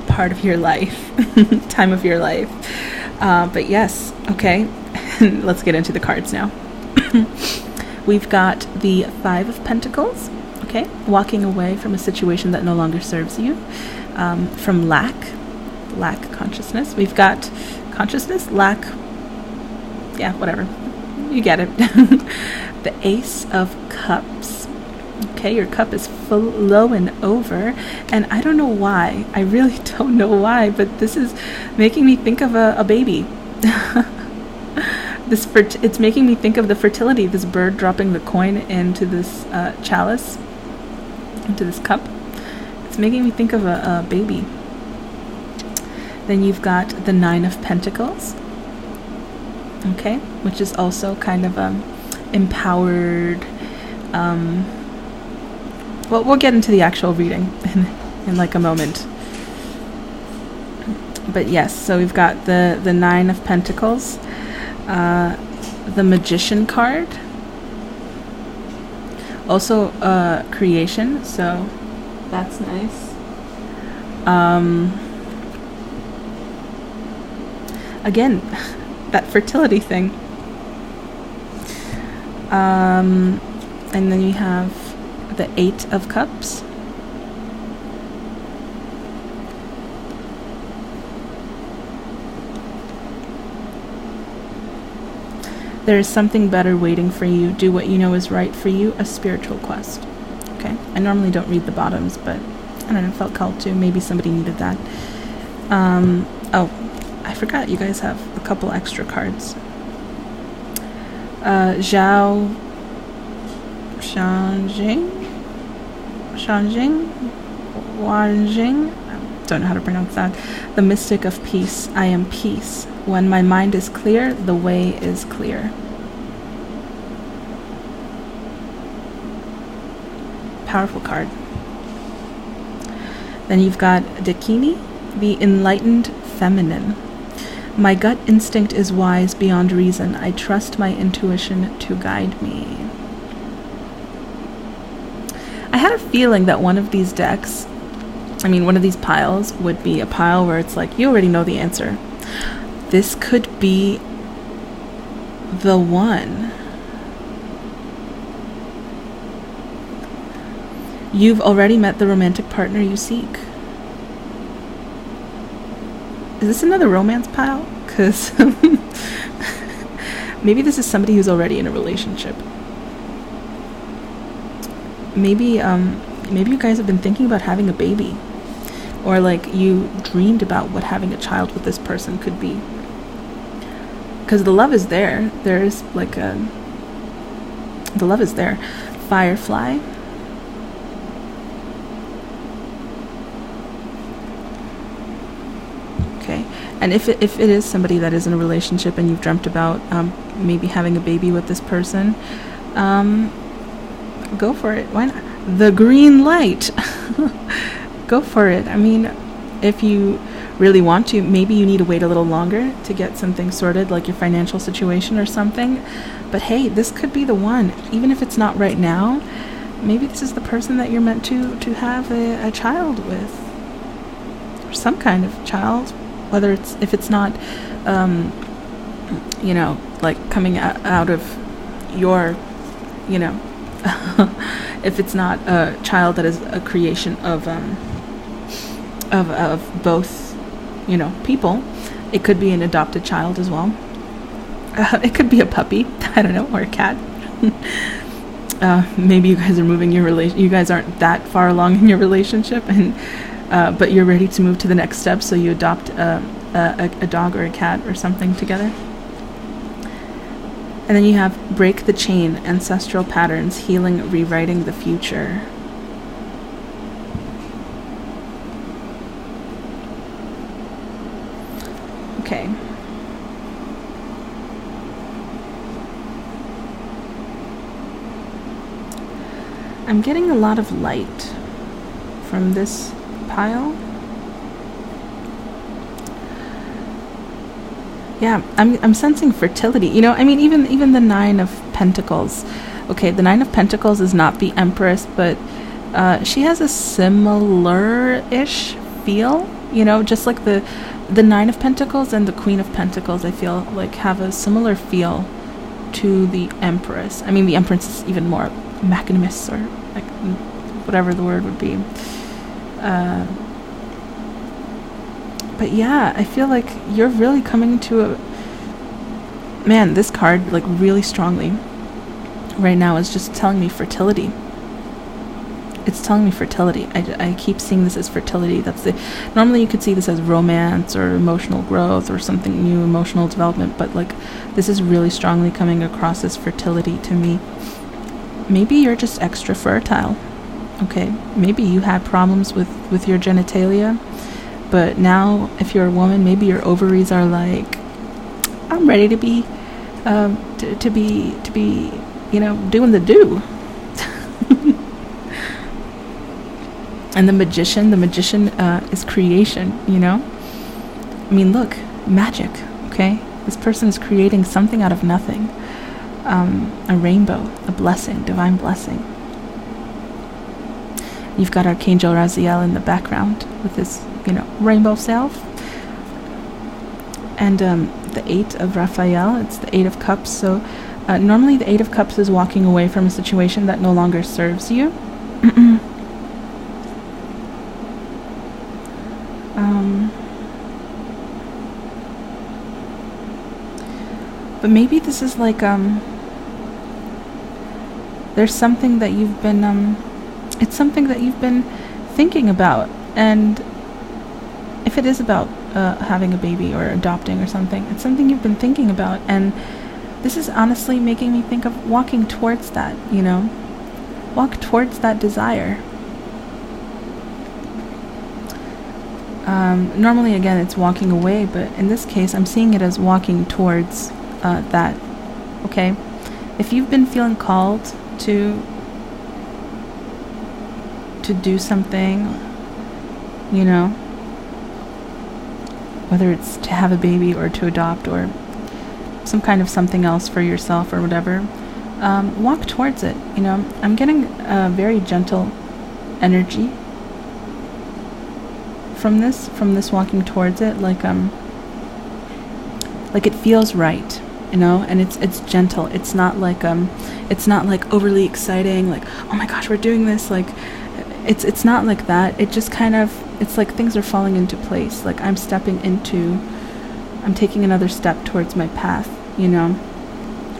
part of your life, time of your life. But yes, okay. Let's get into the cards now. We've got the Five of Pentacles. Okay, walking away from a situation that no longer serves you, from lack consciousness. We've got consciousness, lack, yeah, whatever, you get it. The Ace of Cups. Okay, your cup is flowing over, and I don't know why, I really don't know why, but this is making me think of a baby. It's making me think of the fertility, this bird dropping the coin into this chalice, into this cup. It's making me think of a baby. Then you've got the Nine of Pentacles, okay, which is also kind of empowered. Well, we'll get into the actual reading in like a moment. But yes, so we've got the Nine of Pentacles, the Magician card, also creation, so that's nice. Again, that fertility thing. And then you have the Eight of Cups. There is something better waiting for you. Do what you know is right for you. A spiritual quest. Okay. I normally don't read the bottoms, but I don't know, felt called to. Maybe somebody needed that. Oh, I forgot you guys have a couple extra cards. Zhao Shanjing, Wanjing, I don't know how to pronounce that. The Mystic of Peace. I am peace. When my mind is clear, the way is clear. Powerful card. Then you've got Dakini, the Enlightened Feminine. My gut instinct is wise beyond reason. I trust my intuition to guide me. I had a feeling that one of these decks, one of these piles would be a pile where it's like, you already know the answer. This could be the one. You've already met the romantic partner you seek. Is this another romance pile? Because maybe this is somebody who's already in a relationship. Maybe you guys have been thinking about having a baby, or like you dreamed about what having a child with this person could be. Because the love is there. There's like the love is there. Firefly. Okay. And if it is somebody that is in a relationship and you've dreamt about maybe having a baby with this person, go for it. Why not? The green light. Go for it. If you really want to, maybe you need to wait a little longer to get something sorted, like your financial situation or something. But hey, this could be the one. Even if it's not right now, maybe this is the person that you're meant to have a child with, or some kind of child. Whether if it's not, like coming out of your, if it's not a child that is a creation of both, people, it could be an adopted child as well. It could be a puppy, I don't know, or a cat. Maybe you guys are moving you guys aren't that far along in your relationship, and but you're ready to move to the next step, so you adopt a dog or a cat or something together. And then you have break the chain, ancestral patterns, healing, rewriting the future. Okay. I'm getting a lot of light from this pile. Yeah, I'm sensing fertility. You know, I mean, even the Nine of Pentacles. Okay, the Nine of Pentacles is not the Empress, but she has a similar-ish feel. You know, just like the Nine of Pentacles and the Queen of Pentacles, I feel like have a similar feel to the Empress. I mean, the Empress is even more magnanimous, or like whatever the word would be. But yeah, I feel like you're really coming to a... Man, this card, like, really strongly right now is just telling me fertility. It's telling me fertility. I keep seeing this as fertility. Normally you could see this as romance or emotional growth or something new, emotional development, but like this is really strongly coming across as fertility to me. Maybe you're just extra fertile. Okay, maybe you had problems with your genitalia, but now if you're a woman, maybe your ovaries are like, I'm ready to be to be you know, doing the do. And the magician is creation, you know? I mean, look, magic, okay? This person is creating something out of nothing. A rainbow, a blessing, divine blessing. You've got Archangel Raziel in the background with his, you know, rainbow self. And the Eight of Raphael, it's the Eight of Cups. So normally the Eight of Cups is walking away from a situation that no longer serves you. But maybe this is like there's something that you've been it's something that you've been thinking about, and if it is about having a baby or adopting or something, it's something you've been thinking about, and this is honestly making me think of walking towards that, you know? Walk towards that desire. Normally, again, it's walking away, but in this case, I'm seeing it as walking towards that, okay? If you've been feeling called to do something, you know, whether it's to have a baby or to adopt or some kind of something else for yourself or whatever, walk towards it, you know? I'm getting a very gentle energy from this walking towards it, like it feels right, you know, and it's gentle. It's not like overly exciting, like, oh my gosh, we're doing this, like it's not like that. It just kind of, it's like things are falling into place, like I'm taking another step towards my path, you know.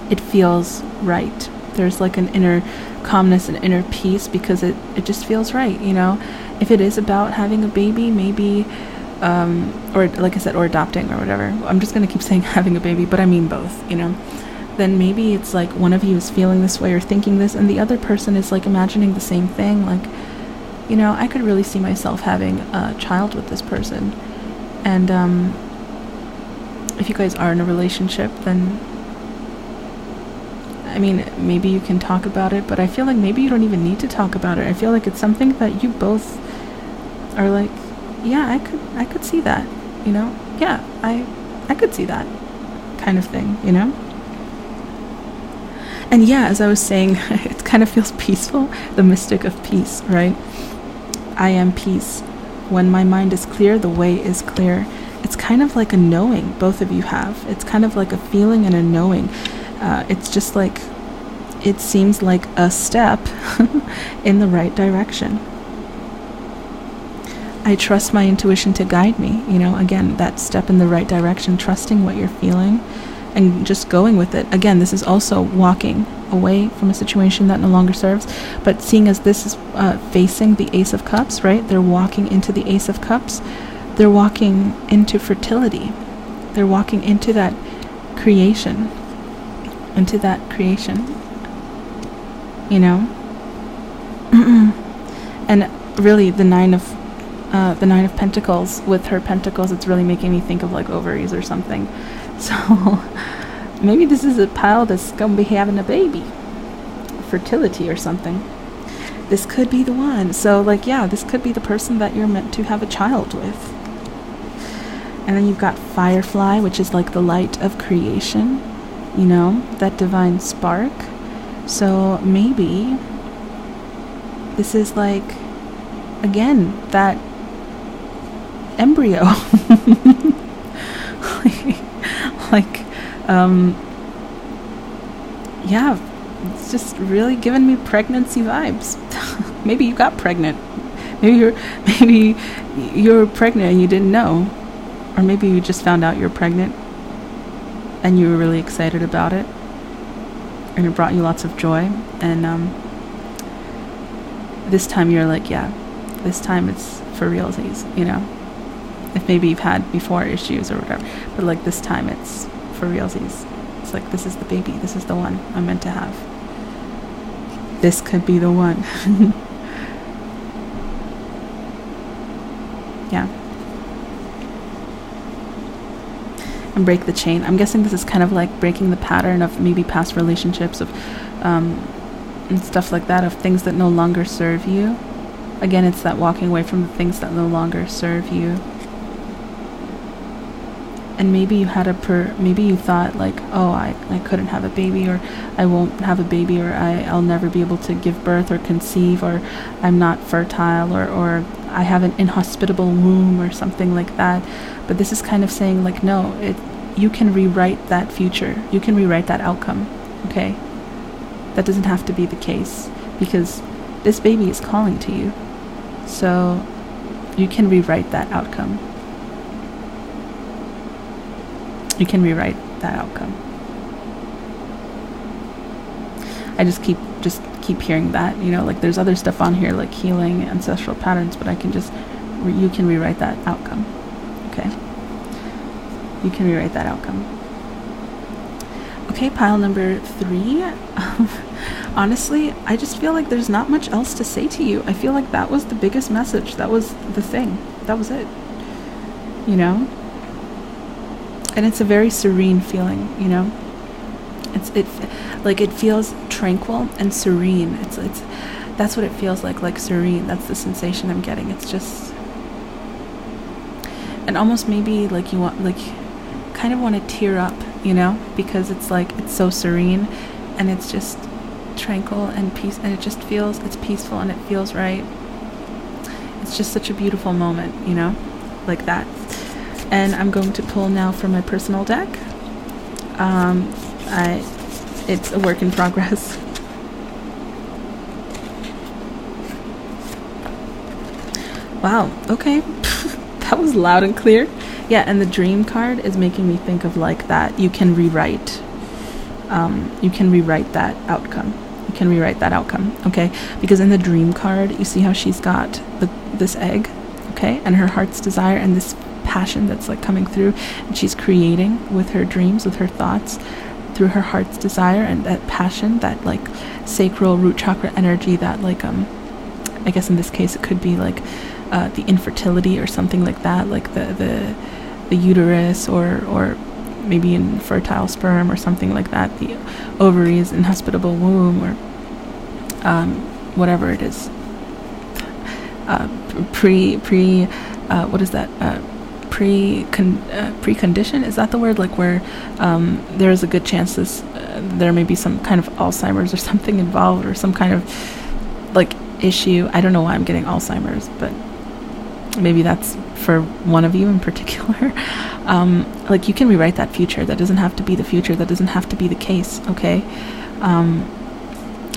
It feels right. There's like an inner calmness and inner peace because it just feels right, you know. If it is about having a baby, maybe, or like I said, or adopting or whatever, I'm just going to keep saying having a baby, but I mean both, you know, then maybe it's like one of you is feeling this way or thinking this, and the other person is like imagining the same thing, like, you know, I could really see myself having a child with this person. And if you guys are in a relationship, then, I mean, maybe you can talk about it, but I feel like maybe you don't even need to talk about it. I feel like it's something that you both are like, yeah, I could see that, you know? Yeah, I could see that kind of thing, you know? And yeah, as I was saying, it kind of feels peaceful, the mystic of peace, right? I am peace. When my mind is clear, the way is clear. It's kind of like a knowing both of you have. It's kind of like a feeling and a knowing. It's just like, it seems like a step in the right direction. I trust my intuition to guide me, you know, again, that step in the right direction, trusting what you're feeling and just going with it. Again, this is also walking away from a situation that no longer serves, but seeing as this is facing the Ace of Cups, right? They're walking into the Ace of Cups. They're walking into fertility. They're walking into that creation. You know? And really, the Nine of Pentacles, with her pentacles, it's really making me think of like ovaries or something. So maybe this is a pile that's gonna be having a baby, fertility or something. this could be the one. So like, yeah, this could be the person that you're meant to have a child with. And then you've got Firefly, which is like the light of creation, you know, that divine spark. So maybe this is like, again, that embryo. Yeah, it's just really giving me pregnancy vibes. Maybe you got pregnant. Maybe you're pregnant and you didn't know. Or maybe you just found out you're pregnant and you were really excited about it. And it brought you lots of joy. And this time you're like, yeah, this time it's for realsies, you know. If maybe you've had before issues or whatever. But like this time it's for realsies. It's like, this is the baby. This is the one I'm meant to have. This could be the one. Yeah. And break the chain. I'm guessing this is kind of like breaking the pattern of maybe past relationships of and stuff like that, of things that no longer serve you. Again, it's that walking away from the things that no longer serve you. And maybe you had maybe you thought like, oh, I couldn't have a baby, or I won't have a baby, or I'll never be able to give birth or conceive, or I'm not fertile, or I have an inhospitable womb or something like that. But this is kind of saying like, no, you can rewrite that future. You can rewrite that outcome, okay? That doesn't have to be the case, because this baby is calling to you. So you can rewrite that outcome. You can rewrite that outcome. I just keep hearing that, you know, like there's other stuff on here like healing, ancestral patterns, but I can just, you can rewrite that outcome. Okay? You can rewrite that outcome. Okay, pile number 3. Honestly, I just feel like there's not much else to say to you. I feel like that was the biggest message. That was the thing. That was it. You know? And it's a very serene feeling, you know? It feels tranquil and serene. It's that's what it feels like serene. That's the sensation I'm getting. It's just, and almost maybe like you want, like, kind of want to tear up, you know, because it's like, it's so serene and it's just tranquil and peace, and it just feels, it's peaceful and it feels right. It's just such a beautiful moment, you know, like that. And I'm going to pull now from my personal deck. It's a work in progress. Wow, okay. That was loud and clear. Yeah, and the dream card is making me think of like that. You can rewrite that outcome. You can rewrite that outcome, okay? Because in the dream card, you see how she's got this egg, okay? And her heart's desire and this passion that's like coming through, and she's creating with her dreams, with her thoughts, through her heart's desire, and that passion, that like sacral root chakra energy, that like I guess in this case it could be like the infertility or something like that, like the uterus, or maybe infertile sperm or something like that, the ovaries, inhospitable womb, or whatever it is, what is that, precondition, is that the word, like where there is a good chance there may be some kind of Alzheimer's or something involved, or some kind of like issue. I don't know why I'm getting Alzheimer's, but maybe that's for one of you in particular. Like you can rewrite that future. That doesn't have to be the future. That doesn't have to be the case, okay?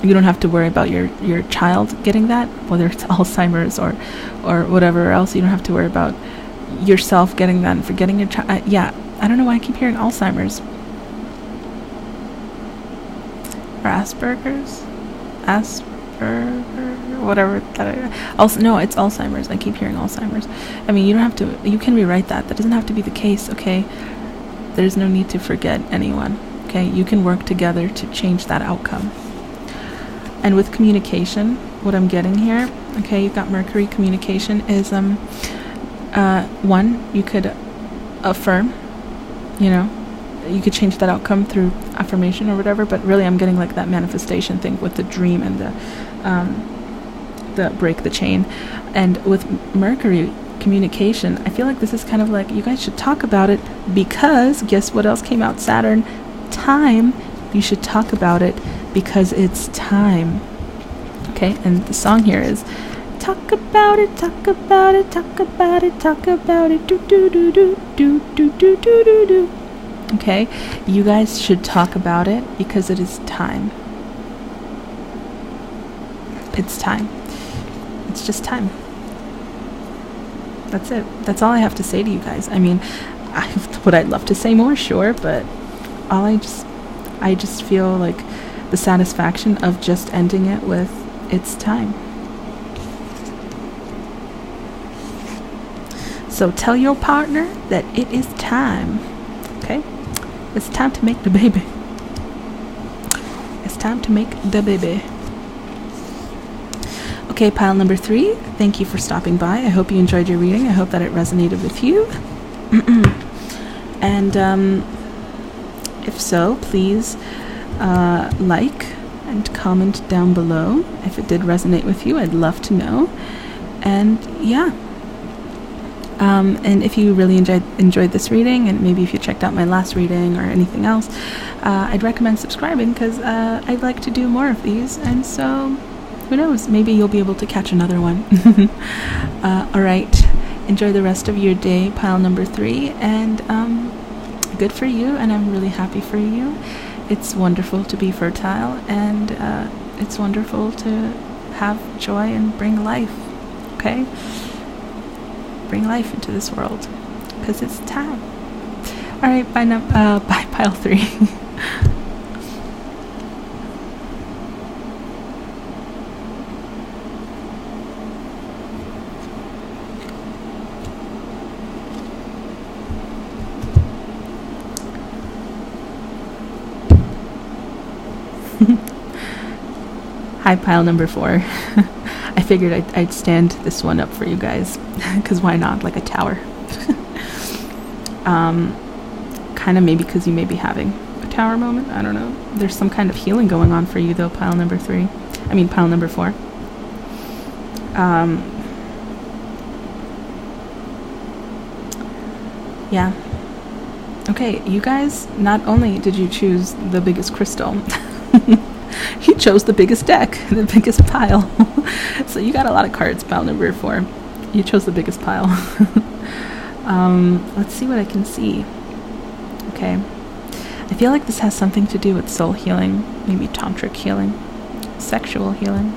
You don't have to worry about your child getting that, whether it's Alzheimer's or whatever else. You don't have to worry about yourself getting that and forgetting your child. Yeah, I don't know why I keep hearing Alzheimer's. Or Asperger's? Whatever that no, it's Alzheimer's. I keep hearing Alzheimer's. I mean, you don't have to, you can rewrite that. That doesn't have to be the case, okay? There's no need to forget anyone, okay? You can work together to change that outcome. And with communication, what I'm getting here, okay, you've got Mercury. Communication is one, you could affirm, you know, you could change that outcome through affirmation or whatever, but really I'm getting like that manifestation thing with the dream and break the chain. And with Mercury communication, I feel like this is kind of like, you guys should talk about it, because guess what else came out? Saturn. Time. You should talk about it because it's time. Okay, and the song here is talk about it, talk about it, talk about it, talk about it, do do do do do do do do do do. Okay, you guys should talk about it because it is time. It's time. It's just time. That's it. That's all I have to say to you guys. I mean, would I love to say more? Sure, but I just feel like the satisfaction of just ending it with it's time. So tell your partner that it is time. Okay? It's time to make the baby. It's time to make the baby. Okay, pile number 3, thank you for stopping by. I hope you enjoyed your reading. I hope that it resonated with you. And if so, please like and comment down below. If it did resonate with you, I'd love to know. And yeah. And if you really enjoyed this reading, and maybe if you checked out my last reading or anything else, I'd recommend subscribing, because I'd like to do more of these. And so, who knows, maybe you'll be able to catch another one. Alright, enjoy the rest of your day, pile number 3, and good for you, and I'm really happy for you. It's wonderful to be fertile, and it's wonderful to have joy and bring life, okay? Bring life into this world, because it's time. Alright, bye pile 3. Hi, pile number 4. I figured I'd stand this one up for you guys, because why not? Like a tower. Kind of maybe because you may be having a tower moment. I don't know. There's some kind of healing going on for you, though, pile number 3. I mean, pile number 4. Yeah. Okay, you guys, not only did you choose the biggest crystal, you chose the biggest deck, the biggest pile. So you got a lot of cards, pile number 4. You chose the biggest pile. Let's see what I can see. Okay. I feel like this has something to do with soul healing, maybe tantric healing, sexual healing.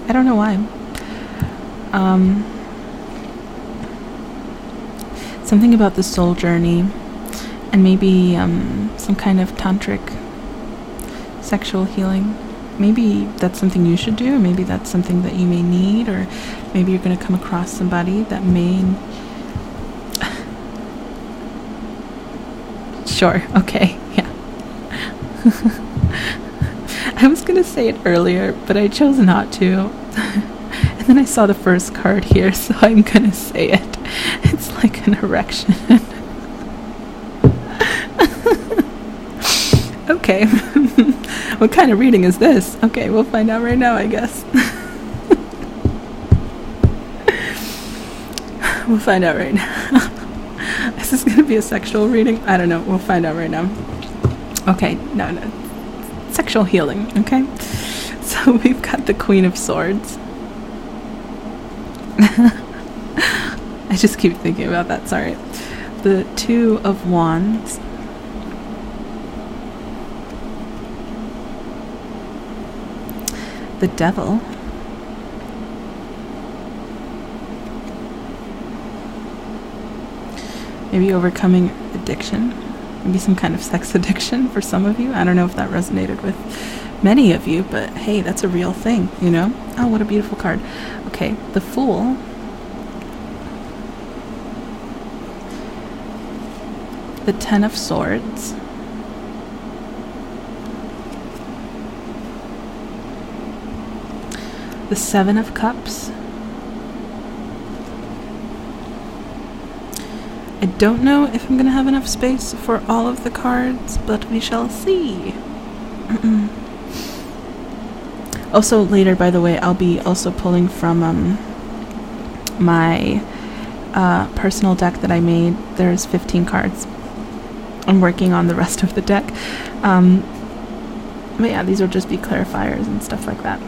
I don't know why. Something about the soul journey, and maybe some kind of tantric sexual healing. Maybe that's something you should do, or maybe that's something that you may need, or maybe you're going to come across somebody that may... Sure, okay, yeah. I was going to say it earlier, but I chose not to. And then I saw the first card here, so I'm going to say it. It's like an erection. Okay. What kind of reading is this? Okay, we'll find out right now, I guess. We'll find out right now. Is this going to be a sexual reading? I don't know. We'll find out right now. Okay, no. Sexual healing, okay? So we've got the Queen of Swords. I just keep thinking about that, sorry. The Two of Wands. The Devil. Maybe overcoming addiction. Maybe some kind of sex addiction for some of you. I don't know if that resonated with many of you, but hey, that's a real thing, you know? Oh, what a beautiful card. Okay, the Fool. The Ten of Swords. The Seven of Cups. I don't know if I'm going to have enough space for all of the cards, but we shall see. Also, later, by the way, I'll be also pulling from my personal deck that I made. There's 15 cards. I'm working on the rest of the deck. But yeah, these will just be clarifiers and stuff like that.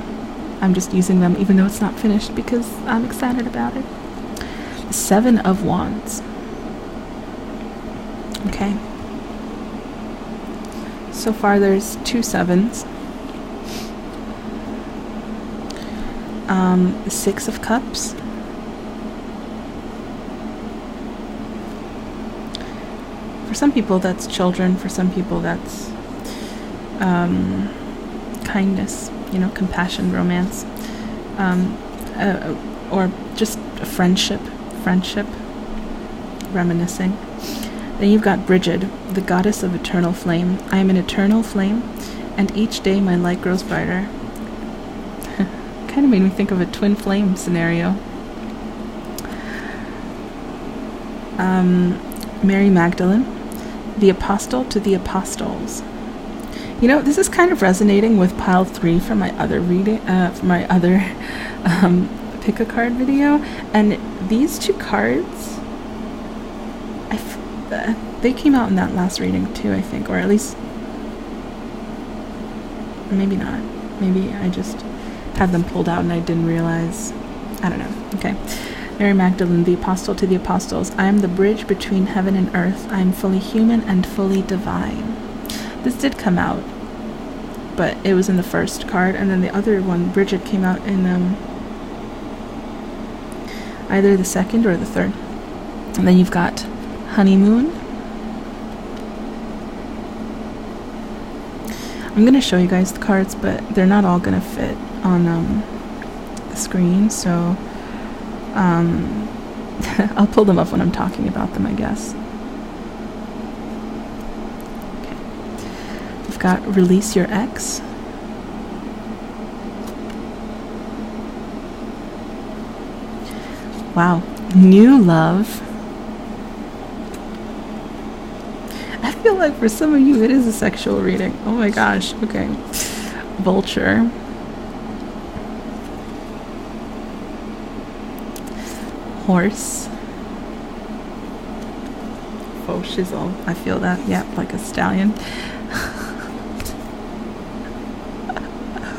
I'm just using them even though it's not finished because I'm excited about it. The 7 of Wands. Okay. So far there's 2 sevens. The 6 of Cups. For some people that's children. For some people that's kindness, compassion, romance, or just a friendship, reminiscing. Then you've got Bridget, the goddess of eternal flame. I am an eternal flame, and each day my light grows brighter. Kind of made me think of a twin flame scenario. Mary Magdalene, the apostle to the apostles. This is kind of resonating with pile 3 from my other reading, from my other pick a card video, and these 2 cards, they came out in that last reading too, I think, or at least maybe not. Maybe I just had them pulled out and I didn't realize. I don't know. Okay. Mary Magdalene, the apostle to the apostles. I am the bridge between heaven and earth. I am fully human and fully divine. This did come out, but it was in the first card, and then the other one, Bridget, came out in either the second or the third. And then you've got honeymoon. I'm going to show you guys the cards, but they're not all going to fit on the screen, so I'll pull them up when I'm talking about them, I guess. Okay. We've got release your ex. Wow. New love. I feel like for some of you it is a sexual reading. Oh my gosh. Okay. Vulture. Horse. Faux shizzle. I feel that. Yeah, like a stallion.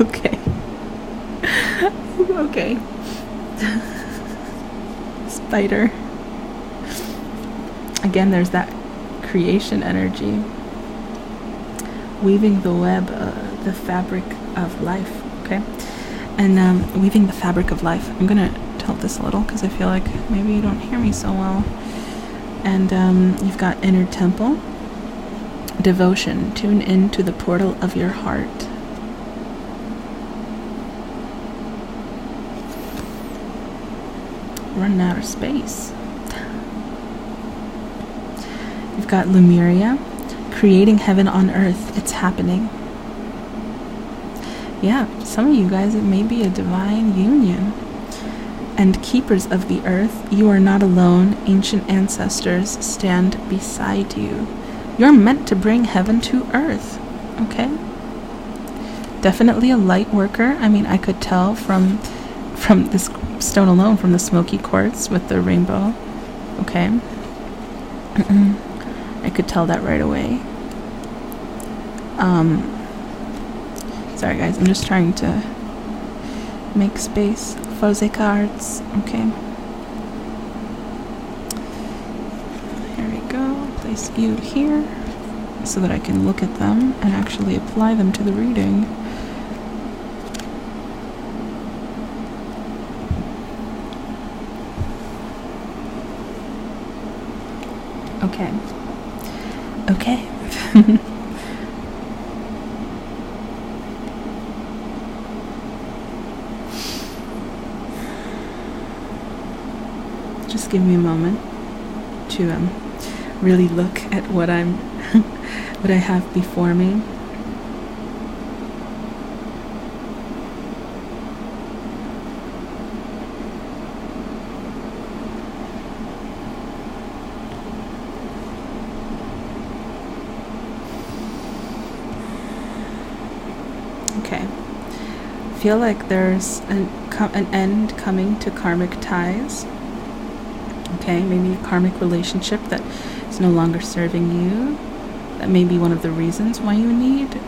Okay. Okay. Spider. Again, there's that creation energy. Weaving the web, the fabric of life. Okay. And weaving the fabric of life. I'm gonna tilt this a little because I feel like maybe you don't hear me so well. And you've got inner temple. Devotion. Tune in to the portal of your heart. Running out of space. You've got Lemuria, creating heaven on earth. It's happening. Yeah, some of you guys, it may be a divine union. And keepers of the earth, you are not alone. Ancient ancestors stand beside you. You're meant to bring heaven to earth. Okay? Definitely a light worker. I mean, I could tell from this stone alone, from the smoky quartz with the rainbow. Okay? I could tell that right away. Sorry guys, I'm just trying to make space for the cards. Okay. Here we go. Place you here so that I can look at them and actually apply them to the reading. Okay. Okay. Just give me a moment to really look at what what I have before me. feel like there's an end coming to karmic ties. Okay, maybe a karmic relationship that is no longer serving you. That may be one of the reasons why you need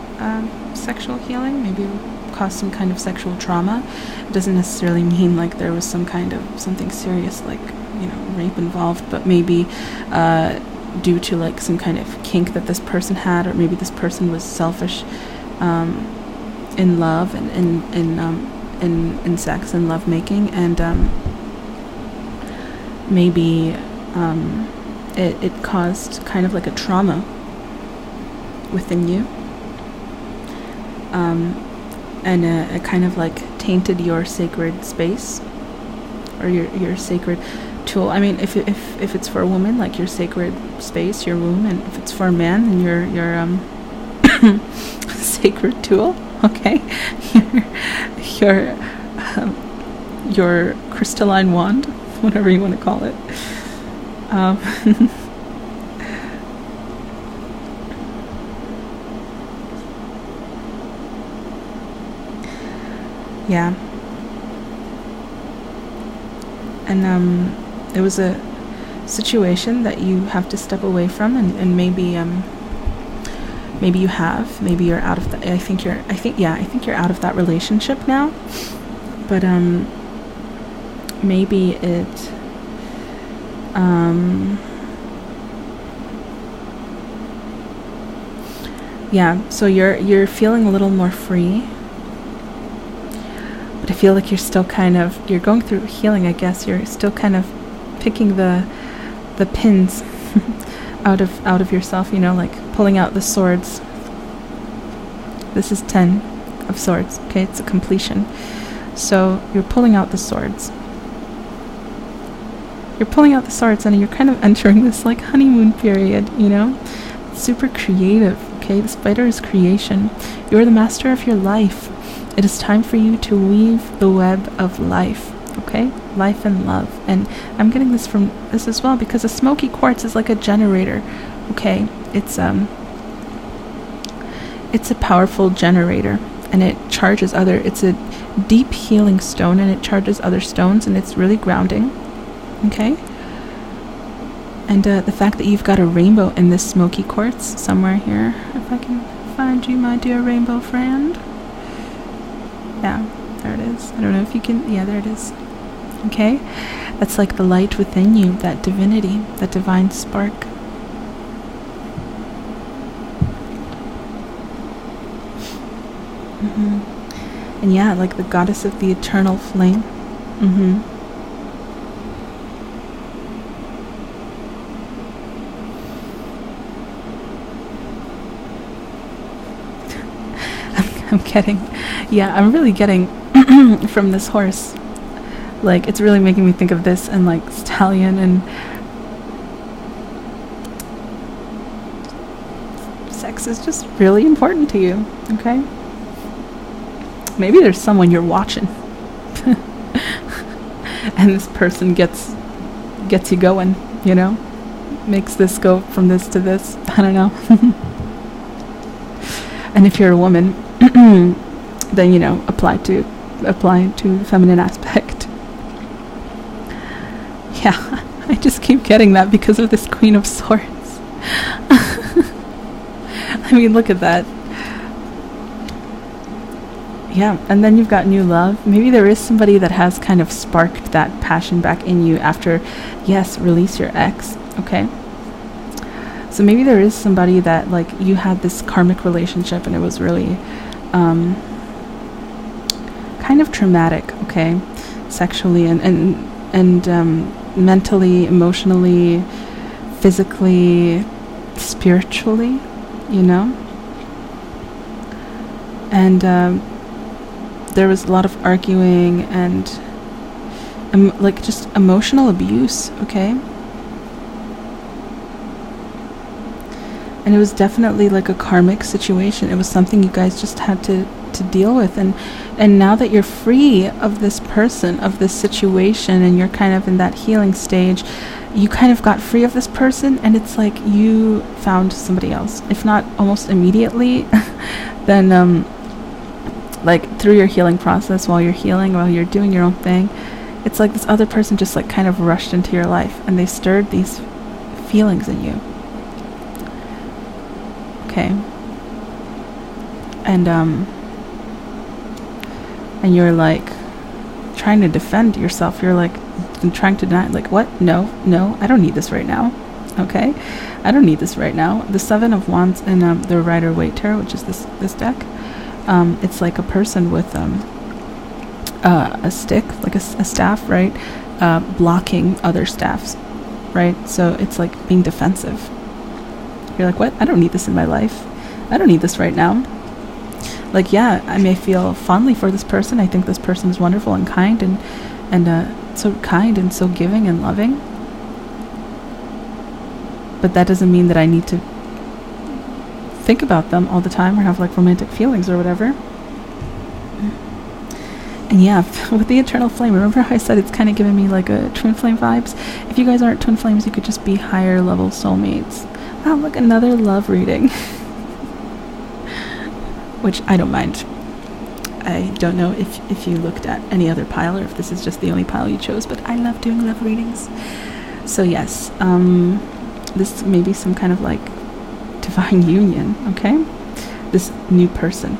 sexual healing. Maybe it caused some kind of sexual trauma. It doesn't necessarily mean like there was some kind of something serious like, rape involved, but maybe due to like some kind of kink that this person had, or maybe this person was selfish in love and in sex and love making, and maybe it caused kind of like a trauma within you, and it kind of like tainted your sacred space, or your sacred tool. I mean, if it's for a woman, like your sacred space, your womb, and if it's for a man, then your sacred tool. Okay, your crystalline wand, whatever you want to call it. Yeah. And it was a situation that you have to step away from, and maybe you have, maybe you're out of that. I think you're out of that relationship now. But maybe it so you're feeling a little more free. But I feel like you're still you're going through healing, I guess. You're still kind of picking the pins out of yourself, like pulling out the swords. This is 10 of swords, okay? It's a completion. So you're pulling out the swords. And you're kind of entering this like honeymoon period, It's super creative, okay? The spider is creation. You're the master of your life. It is time for you to weave the web of life, okay? Life and love. And I'm getting this from this as well, because a smoky quartz is like a generator, okay? It's a powerful generator, and it charges it's a deep healing stone, and it charges other stones, and it's really grounding, okay? And the fact that you've got a rainbow in this smoky quartz somewhere here, if I can find you, my dear rainbow friend. Yeah, there it is. I don't know if you can. Yeah, there it is. Okay? That's like the light within you, that divinity, that divine spark. And yeah, like the goddess of the eternal flame. I'm really getting from this horse. Like, it's really making me think of this, and like stallion, and sex is just really important to you, okay? Maybe there's someone you're watching and this person gets you going, makes this go from this to this. I don't know. And if you're a woman, then apply to the feminine aspect. Yeah, I just keep getting that because of this Queen of Swords. I mean, look at that. Yeah, and then you've got new love. Maybe there is somebody that has kind of sparked that passion back in you after, yes, release your ex, okay? So maybe there is somebody that, like, you had this karmic relationship and it was really kind of traumatic, okay? Sexually and mentally, emotionally, physically, spiritually, And there was a lot of arguing and like just emotional abuse, okay? And it was definitely like a karmic situation. It was something you guys just had to deal with. And now that you're free of this person, of this situation, and you're kind of in that healing stage, you kind of got free of this person, and it's like you found somebody else. If not almost immediately, then like through your healing process, while you're healing, while you're doing your own thing, it's like this other person just like kind of rushed into your life and they stirred these feelings in you. Okay. And you're like trying to defend yourself. You're like trying to deny, like, what? No, I don't need this right now. Okay, I don't need this right now. The Seven of Wands in the Rider Waite tarot, which is this deck, it's like a person with a stick, like a staff, right, blocking other staffs, right? So it's like being defensive. You're like, what? I don't need this in my life. I don't need this right now. Like, yeah, I may feel fondly for this person. I think this person is wonderful and kind and so kind and so giving and loving. But that doesn't mean that I need to think about them all the time or have like romantic feelings or whatever. And yeah, with the eternal flame, remember how I said it's kind of giving me like a twin flame vibes? If you guys aren't twin flames, you could just be higher level soulmates. Wow, look, another love reading. Which I don't mind. I don't know if you looked at any other pile or if this is just the only pile you chose, but I love doing love readings. So yes, this may be some kind of like divine union, okay? This new person.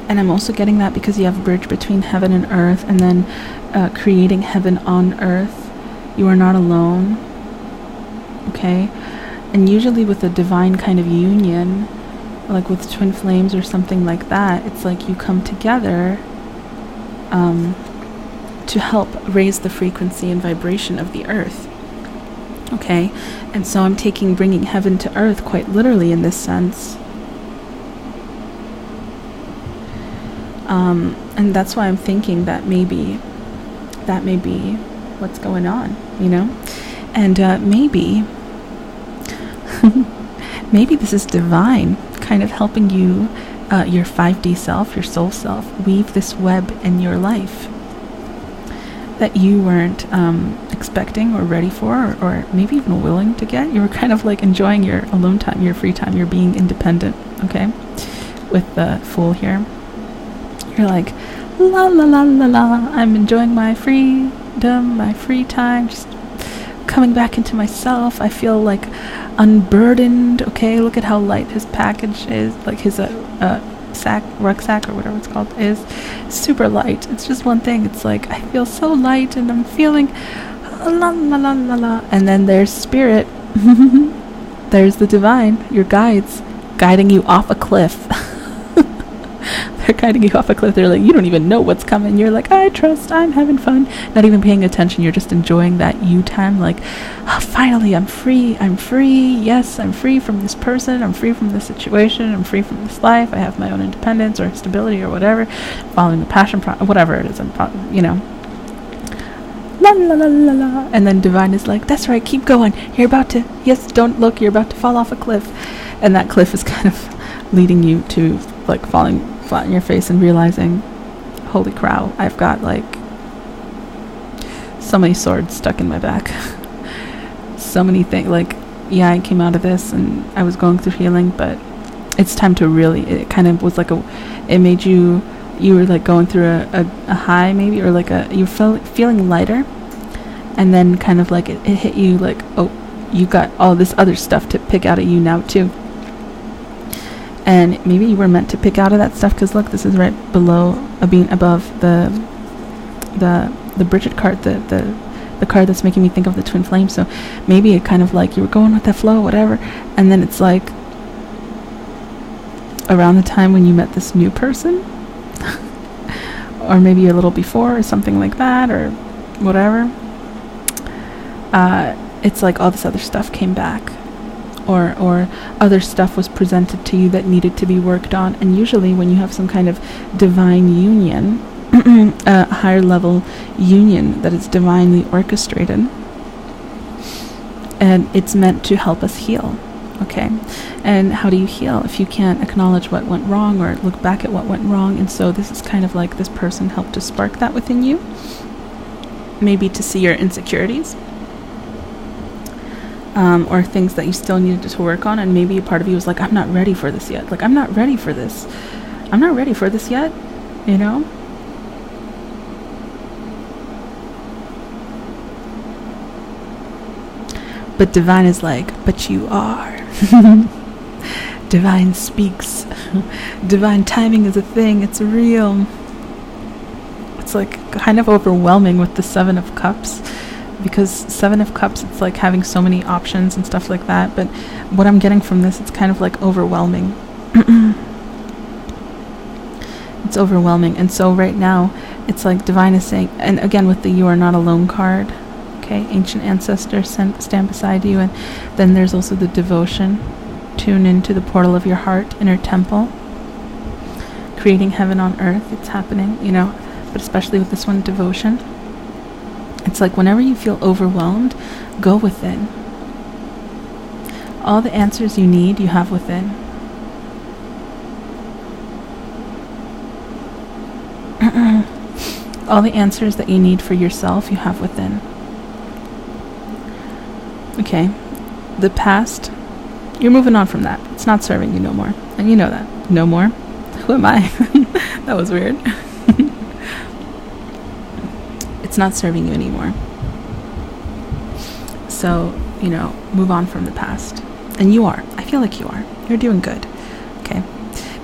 And I'm also getting that because you have a bridge between heaven and earth, and then creating heaven on earth. You are not alone. Okay? And usually with a divine kind of union, like with twin flames or something like that, it's like you come together to help raise the frequency and vibration of the earth. Okay? And so I'm bringing heaven to earth quite literally in this sense. And that's why I'm thinking that may be what's going on, you know? And maybe maybe this is divine kind of helping you, your 5D self, your soul self, weave this web in your life that you weren't expecting or ready for, or maybe even willing to get. You were kind of like enjoying your alone time, your free time, you're being independent, okay? With the Fool here. You're like, la la la la la, I'm enjoying my freedom, my free time, just coming back into myself. I feel like unburdened, okay? Look at how light his package is, like his rucksack or whatever it's called is super light. It's just one thing. It's like, I feel so light and I'm feeling la la la la la. And then there's spirit. There's the divine, your guides, guiding you off a cliff. They're guiding you off a cliff. They're like, you don't even know what's coming. You're like, I trust, I'm having fun. Not even paying attention. You're just enjoying that you time. Like, oh, finally, I'm free. I'm free. Yes, I'm free from this person. I'm free from this situation. I'm free from this life. I have my own independence or stability or whatever. Following the passion, whatever it is. You know. La la la la la. And then divine is like, that's right, keep going. You're about to, yes, don't look. You're about to fall off a cliff. And that cliff is kind of leading you to like falling flat in your face and realizing, holy crow, I've got like so many swords stuck in my back. So many things. Like, yeah, I came out of this and I was going through healing, but it's time to really, it kind of was like it made you were like going through a high maybe, or like you were feeling lighter, and then kind of like it hit you like, oh, you got all this other stuff to pick out of you now too. And maybe you were meant to pick out of that stuff, because look, this is right below, being above the Bridget card, the card that's making me think of the twin flame. So maybe it kind of like you were going with the flow, whatever, and then it's like around the time when you met this new person, or maybe a little before or something like that, or whatever, it's like all this other stuff came back. Or other stuff was presented to you that needed to be worked on. And usually when you have some kind of divine union, a higher level union that is divinely orchestrated, and it's meant to help us heal, okay? And how do you heal if you can't acknowledge what went wrong or look back at what went wrong? And so this is kind of like this person helped to spark that within you, maybe to see your insecurities. or things that you still needed to work on, and maybe a part of you was like, I'm not ready for this yet. Like, I'm not ready for this. I'm not ready for this yet, you know? But divine is like, but you are. Divine speaks. Divine timing is a thing. It's real. It's like kind of overwhelming with the Seven of Cups, because Seven of Cups, it's like having so many options and stuff like that. But what I'm getting from this, it's kind of like overwhelming. It's overwhelming. And so right now, it's like divine is saying, and again with the You Are Not Alone card, okay, ancient ancestors stand beside you. And then there's also the devotion. Tune into the portal of your heart, inner temple, creating heaven on earth. It's happening, you know, but especially with this one, devotion. It's like whenever you feel overwhelmed, go within. All the answers you need, you have within. All the answers that you need for yourself, you have within. Okay, the past, you're moving on from that. It's not serving you no more. And you know that. No more? Who am I? That was weird. It's not serving you anymore. So, you know, move on from the past. And you are. I feel like you are. You're doing good. Okay.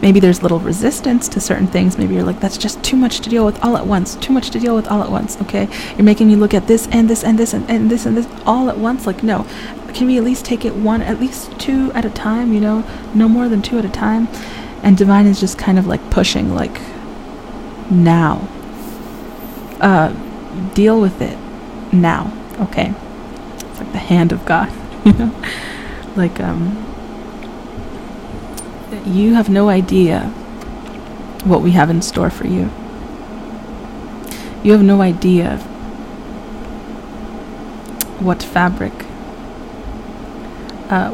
Maybe there's little resistance to certain things. Maybe you're like, that's just too much to deal with all at once. Too much to deal with all at once. Okay. You're making me look at this and this and this and this and this all at once. Like, no. Can we at least take it at least two at a time, you know? No more than two at a time. And divine is just kind of like pushing, like, now. Deal with it now. Okay. It's like the hand of God, you know? Like, you have no idea what we have in store for you. You have no idea what fabric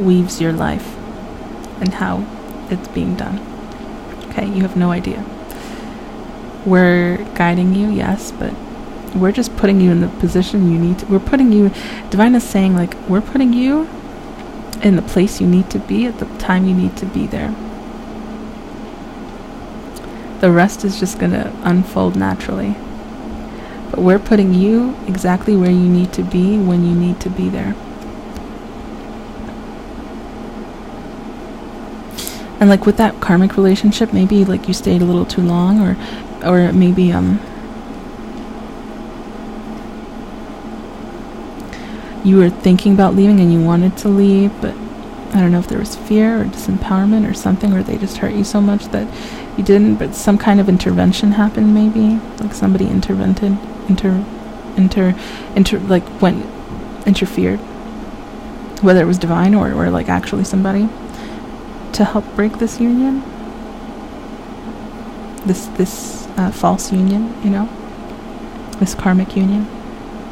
weaves your life and how it's being done. Okay, you have no idea. We're guiding you, yes, but we're just putting you in the position you need to. We're putting you, divine is saying, like, we're putting you in the place you need to be at the time you need to be there. The rest is just going to unfold naturally. But we're putting you exactly where you need to be when you need to be there. And like with that karmic relationship, maybe like you stayed a little too long, or maybe you were thinking about leaving and you wanted to leave, but I don't know if there was fear or disempowerment or something, or they just hurt you so much that you didn't, but some kind of intervention happened, maybe like somebody interfered, whether it was divine or like actually somebody, to help break this union, this false union, you know, this karmic union,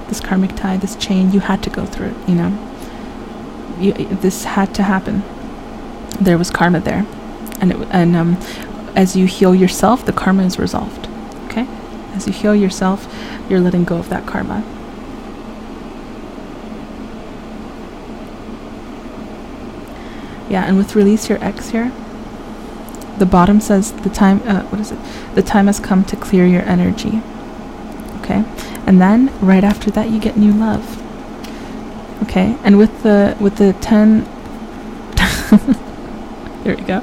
this karmic tie, this chain. You had to go through it, you know. This had to happen. There was karma there, and as you heal yourself, the karma is resolved. Okay, as you heal yourself, you're letting go of that karma. Yeah, and with release your ex here, the bottom says the time. The time has come to clear your energy. Okay, and then right after that, you get new love. Okay, and with the 10, there we go.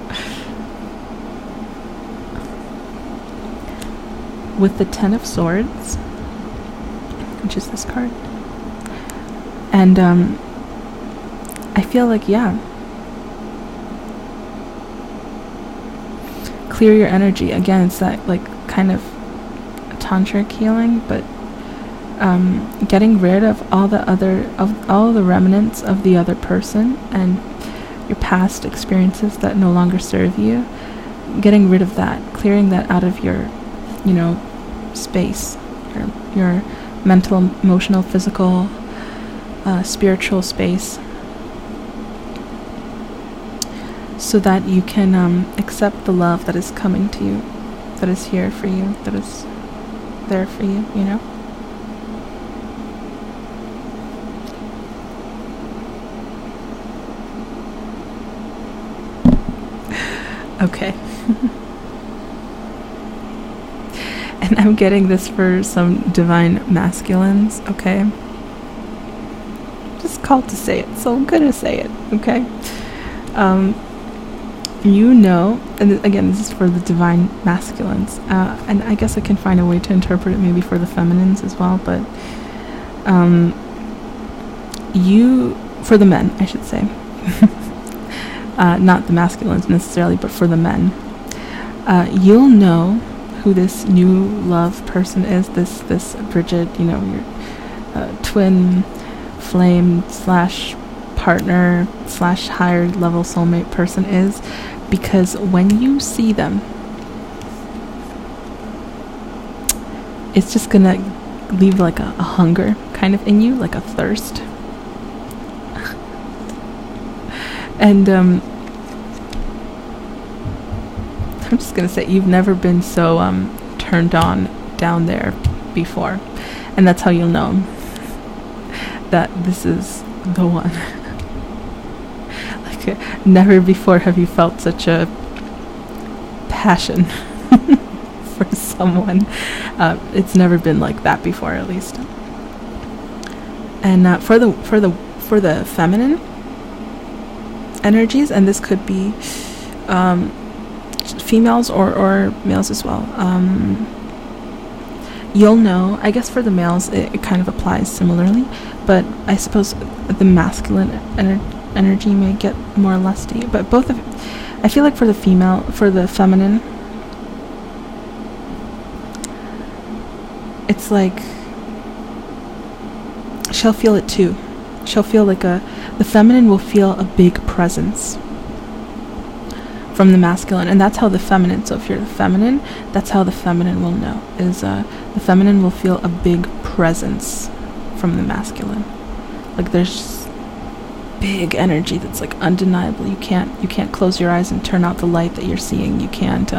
With the 10 of Swords, which is this card, and I feel like, yeah, clear your energy. Again, it's that like kind of tantric healing, but getting rid of all the remnants of the other person and your past experiences that no longer serve you. Getting rid of that, clearing that out of your, you know, space, your mental, emotional, physical, spiritual space, so that you can accept the love that is coming to you, that is here for you, that is there for you, you know. Okay. And I'm getting this for some divine masculines, okay? Just called to say it, so I'm gonna say it, okay? You know, and again, this is for the divine masculines, and I guess I can find a way to interpret it maybe for the feminines as well, but for the men, I should say, not the masculines necessarily, but for the men, you'll know who this new love person is, this Bridget, your twin flame / partner / higher level soulmate person is, because when you see them, it's just gonna leave like a hunger kind of in you, like a thirst. And I'm just gonna say, you've never been so turned on down there before, and that's how you'll know that this is the one. Like, never before have you felt such a passion for someone. It's never been like that before, at least. And for the feminine energies, and this could be females or males as well. You'll know, I guess for the males it kind of applies similarly, but I suppose the masculine energy may get more lusty. But I feel like for the feminine, it's like she'll feel it too. She'll feel like the feminine will feel a big presence from the masculine, and that's how the feminine, so if you're the feminine, that's how the feminine will know, is the feminine will feel a big presence from the masculine. Like there's big energy that's like undeniable. You can't close your eyes and turn out the light that you're seeing. You can't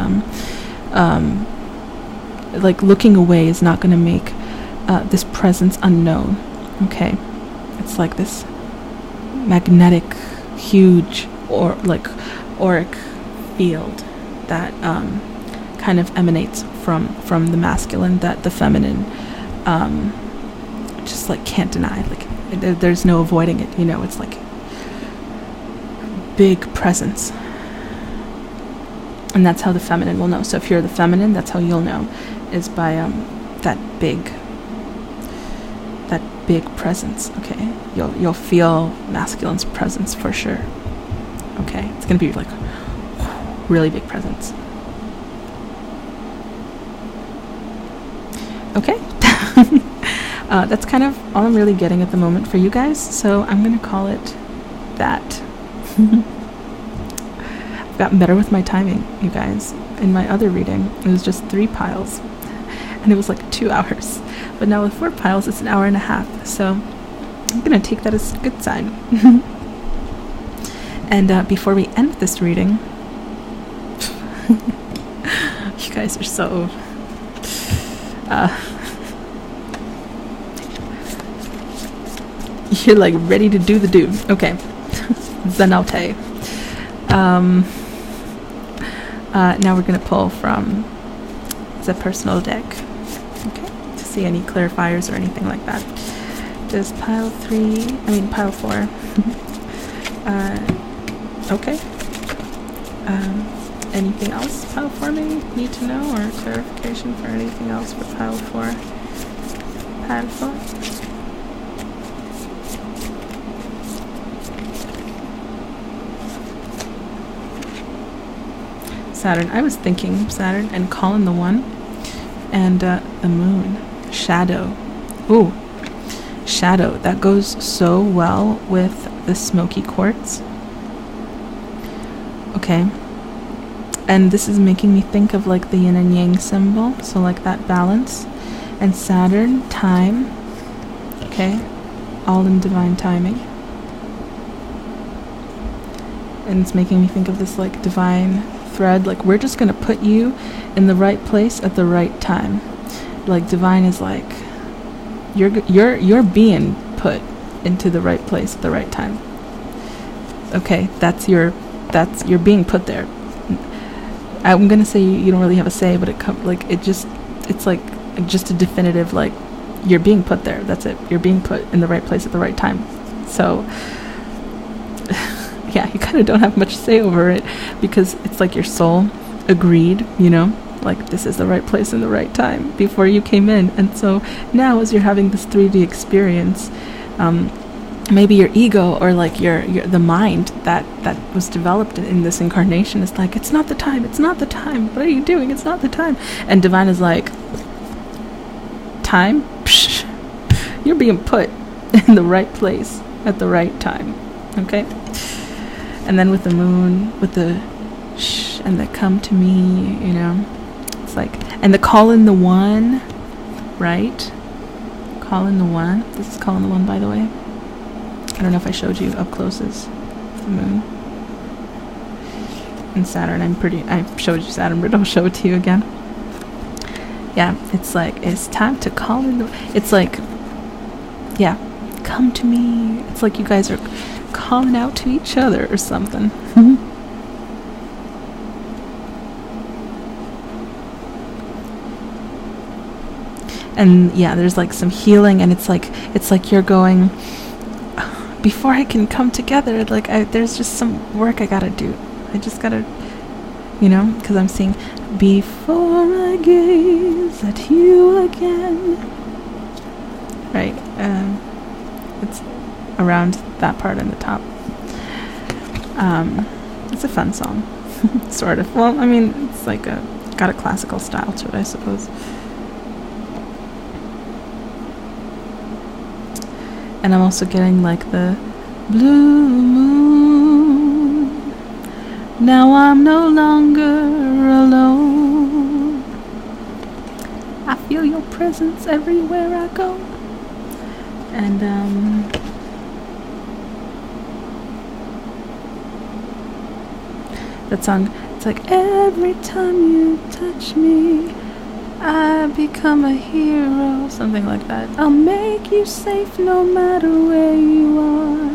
like looking away is not going to make this presence unknown. Okay, it's like this magnetic, huge, or like auric field that kind of emanates from the masculine, that the feminine just like can't deny. Like there's no avoiding it. It's like big presence, and that's how the feminine will know. So if you're the feminine, that's how you'll know, is by that big presence. Okay, you'll feel masculine's presence for sure. Okay, it's gonna be like really big presence. Okay. That's kind of all I'm really getting at the moment for you guys, so I'm gonna call it that. I've gotten better with my timing, you guys. In my other reading, it was just 3 piles, and it was like 2 hours. But now with 4 piles, it's an hour and a half. So I'm gonna take that as a good sign. And before we end this reading, you guys are so you're like ready to do the do. Okay. Zenote. Now we're going to pull from the personal deck, okay, to see any clarifiers or anything like that. Does pile 4. Okay. Anything else pile 4 may need to know, or clarification for anything else for pile 4? Pile 4. Saturn. I was thinking Saturn and Colin the One, and the Moon. Shadow. Ooh. Shadow. That goes so well with the smoky quartz. Okay. And this is making me think of like the yin and yang symbol, so like that balance. And Saturn, time. Okay. All in divine timing. And it's making me think of this like divine thread, like we're just gonna put you in the right place at the right time. Like divine is like you're being put into the right place at the right time. Okay, you're being put there I'm gonna say you don't really have a say, but it's like just a definitive, like, you're being put there. That's it. You're being put in the right place at the right time. So yeah, you kind of don't have much say over it, because it's like your soul agreed, like, this is the right place and the right time before you came in. And so now, as you're having this 3D experience, maybe your ego, or like your the mind that was developed in this incarnation, is like, it's not the time, what are you doing, it's not the time. And divine is like, time? Psh, you're being put in the right place at the right time. Okay? And then with the moon, with the shh and the come to me, it's like, and the call in the one, right? Call in the one. This is call in the one, by the way. I don't know if I showed you up close as the moon and Saturn. I showed you Saturn, but I'll show it to you again. Yeah, it's like, it's time to call in the, it's like, yeah, come to me. It's like you guys are calling out to each other or something. And yeah, there's like some healing, and it's like you're going, before I can come together, like, there's just some work I gotta do. I just gotta, because I'm seeing, before I gaze at you again. Right, it's around that part in the top. It's a fun song, sort of. Well, I mean, it's like got a classical style to it, I suppose. And I'm also getting like the blue moon. Now I'm no longer alone. I feel your presence everywhere I go. And that song, it's like, every time you touch me, I become a hero, something like that. I'll make you safe no matter where you are,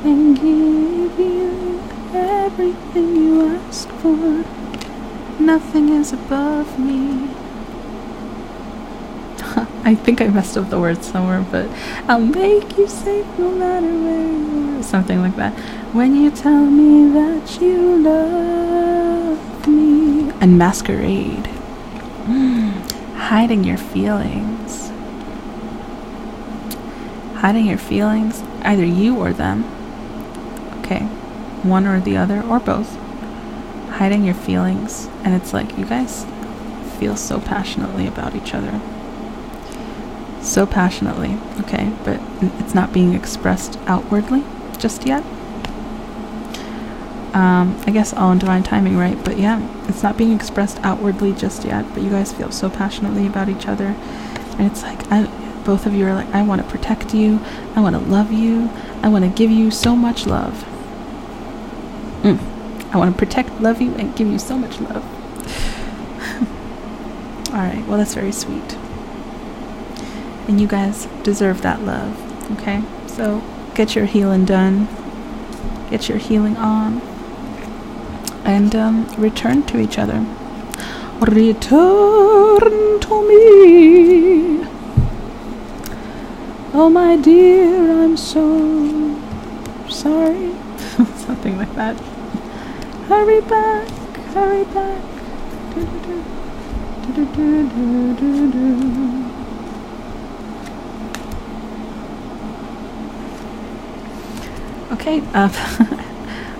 and give you everything you ask for. Nothing is above me. I think I messed up the words somewhere, but I'll make you safe no matter where you are, something like that. When you tell me that you love me. And masquerade. Hiding your feelings. Hiding your feelings, either you or them. Okay, one or the other, or both. Hiding your feelings, and it's like you guys feel so passionately about each other. So passionately, okay, but it's not being expressed outwardly just yet. I guess all in divine timing, right? But yeah, it's not being expressed outwardly just yet, but you guys feel so passionately about each other. And it's like, both of you are like, I want to protect you, I want to love you, I want to give you so much love. I want to protect, love you, and give you so much love. Alright, well, that's very sweet. And you guys deserve that love, okay? So get your healing done, get your healing on, and return to each other. Return to me. Oh my dear, I'm so sorry. Something like that. Hurry back, hurry back. Okay,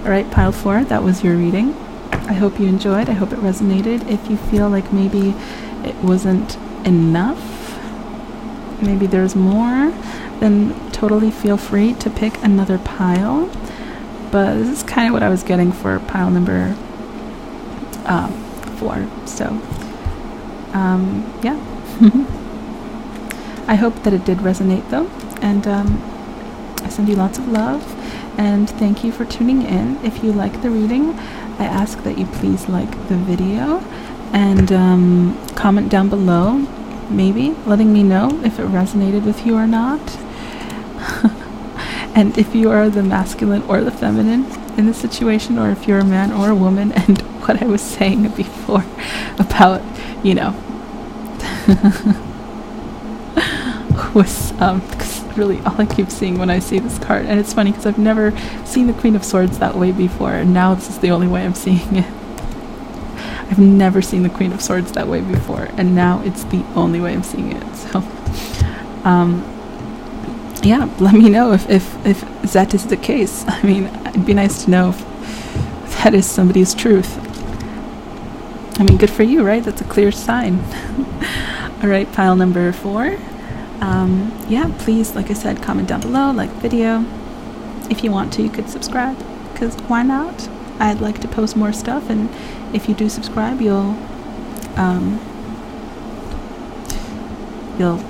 alright, pile 4, that was your reading. I hope you enjoyed, I hope it resonated. If you feel like maybe it wasn't enough, maybe there's more, then totally feel free to pick another pile. But this is kind of what I was getting for pile number 4. So, yeah. I hope that it did resonate though. And I send you lots of love. And thank you for tuning in. If you like the reading, I ask that you please like the video and comment down below, maybe letting me know if it resonated with you or not. And if you are the masculine or the feminine, in this situation, or if you're a man or a woman. And what I was saying before about, was because really all I keep seeing when I see this card, and it's funny because I've never seen the Queen of Swords that way before, and now this is the only way I'm seeing it. I've never seen the Queen of Swords that way before, and now it's the only way I'm seeing it. So yeah, let me know if that is the case. I mean, it'd be nice to know if that is somebody's truth. I mean, good for you, right? That's a clear sign. All right, pile number 4. Yeah, please, like I said, comment down below, like the video. If you want to, you could subscribe, because why not? I'd like to post more stuff, and if you do subscribe, you'll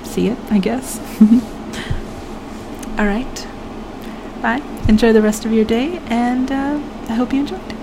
see it, I guess. All right, bye. Enjoy the rest of your day, and I hope you enjoyed.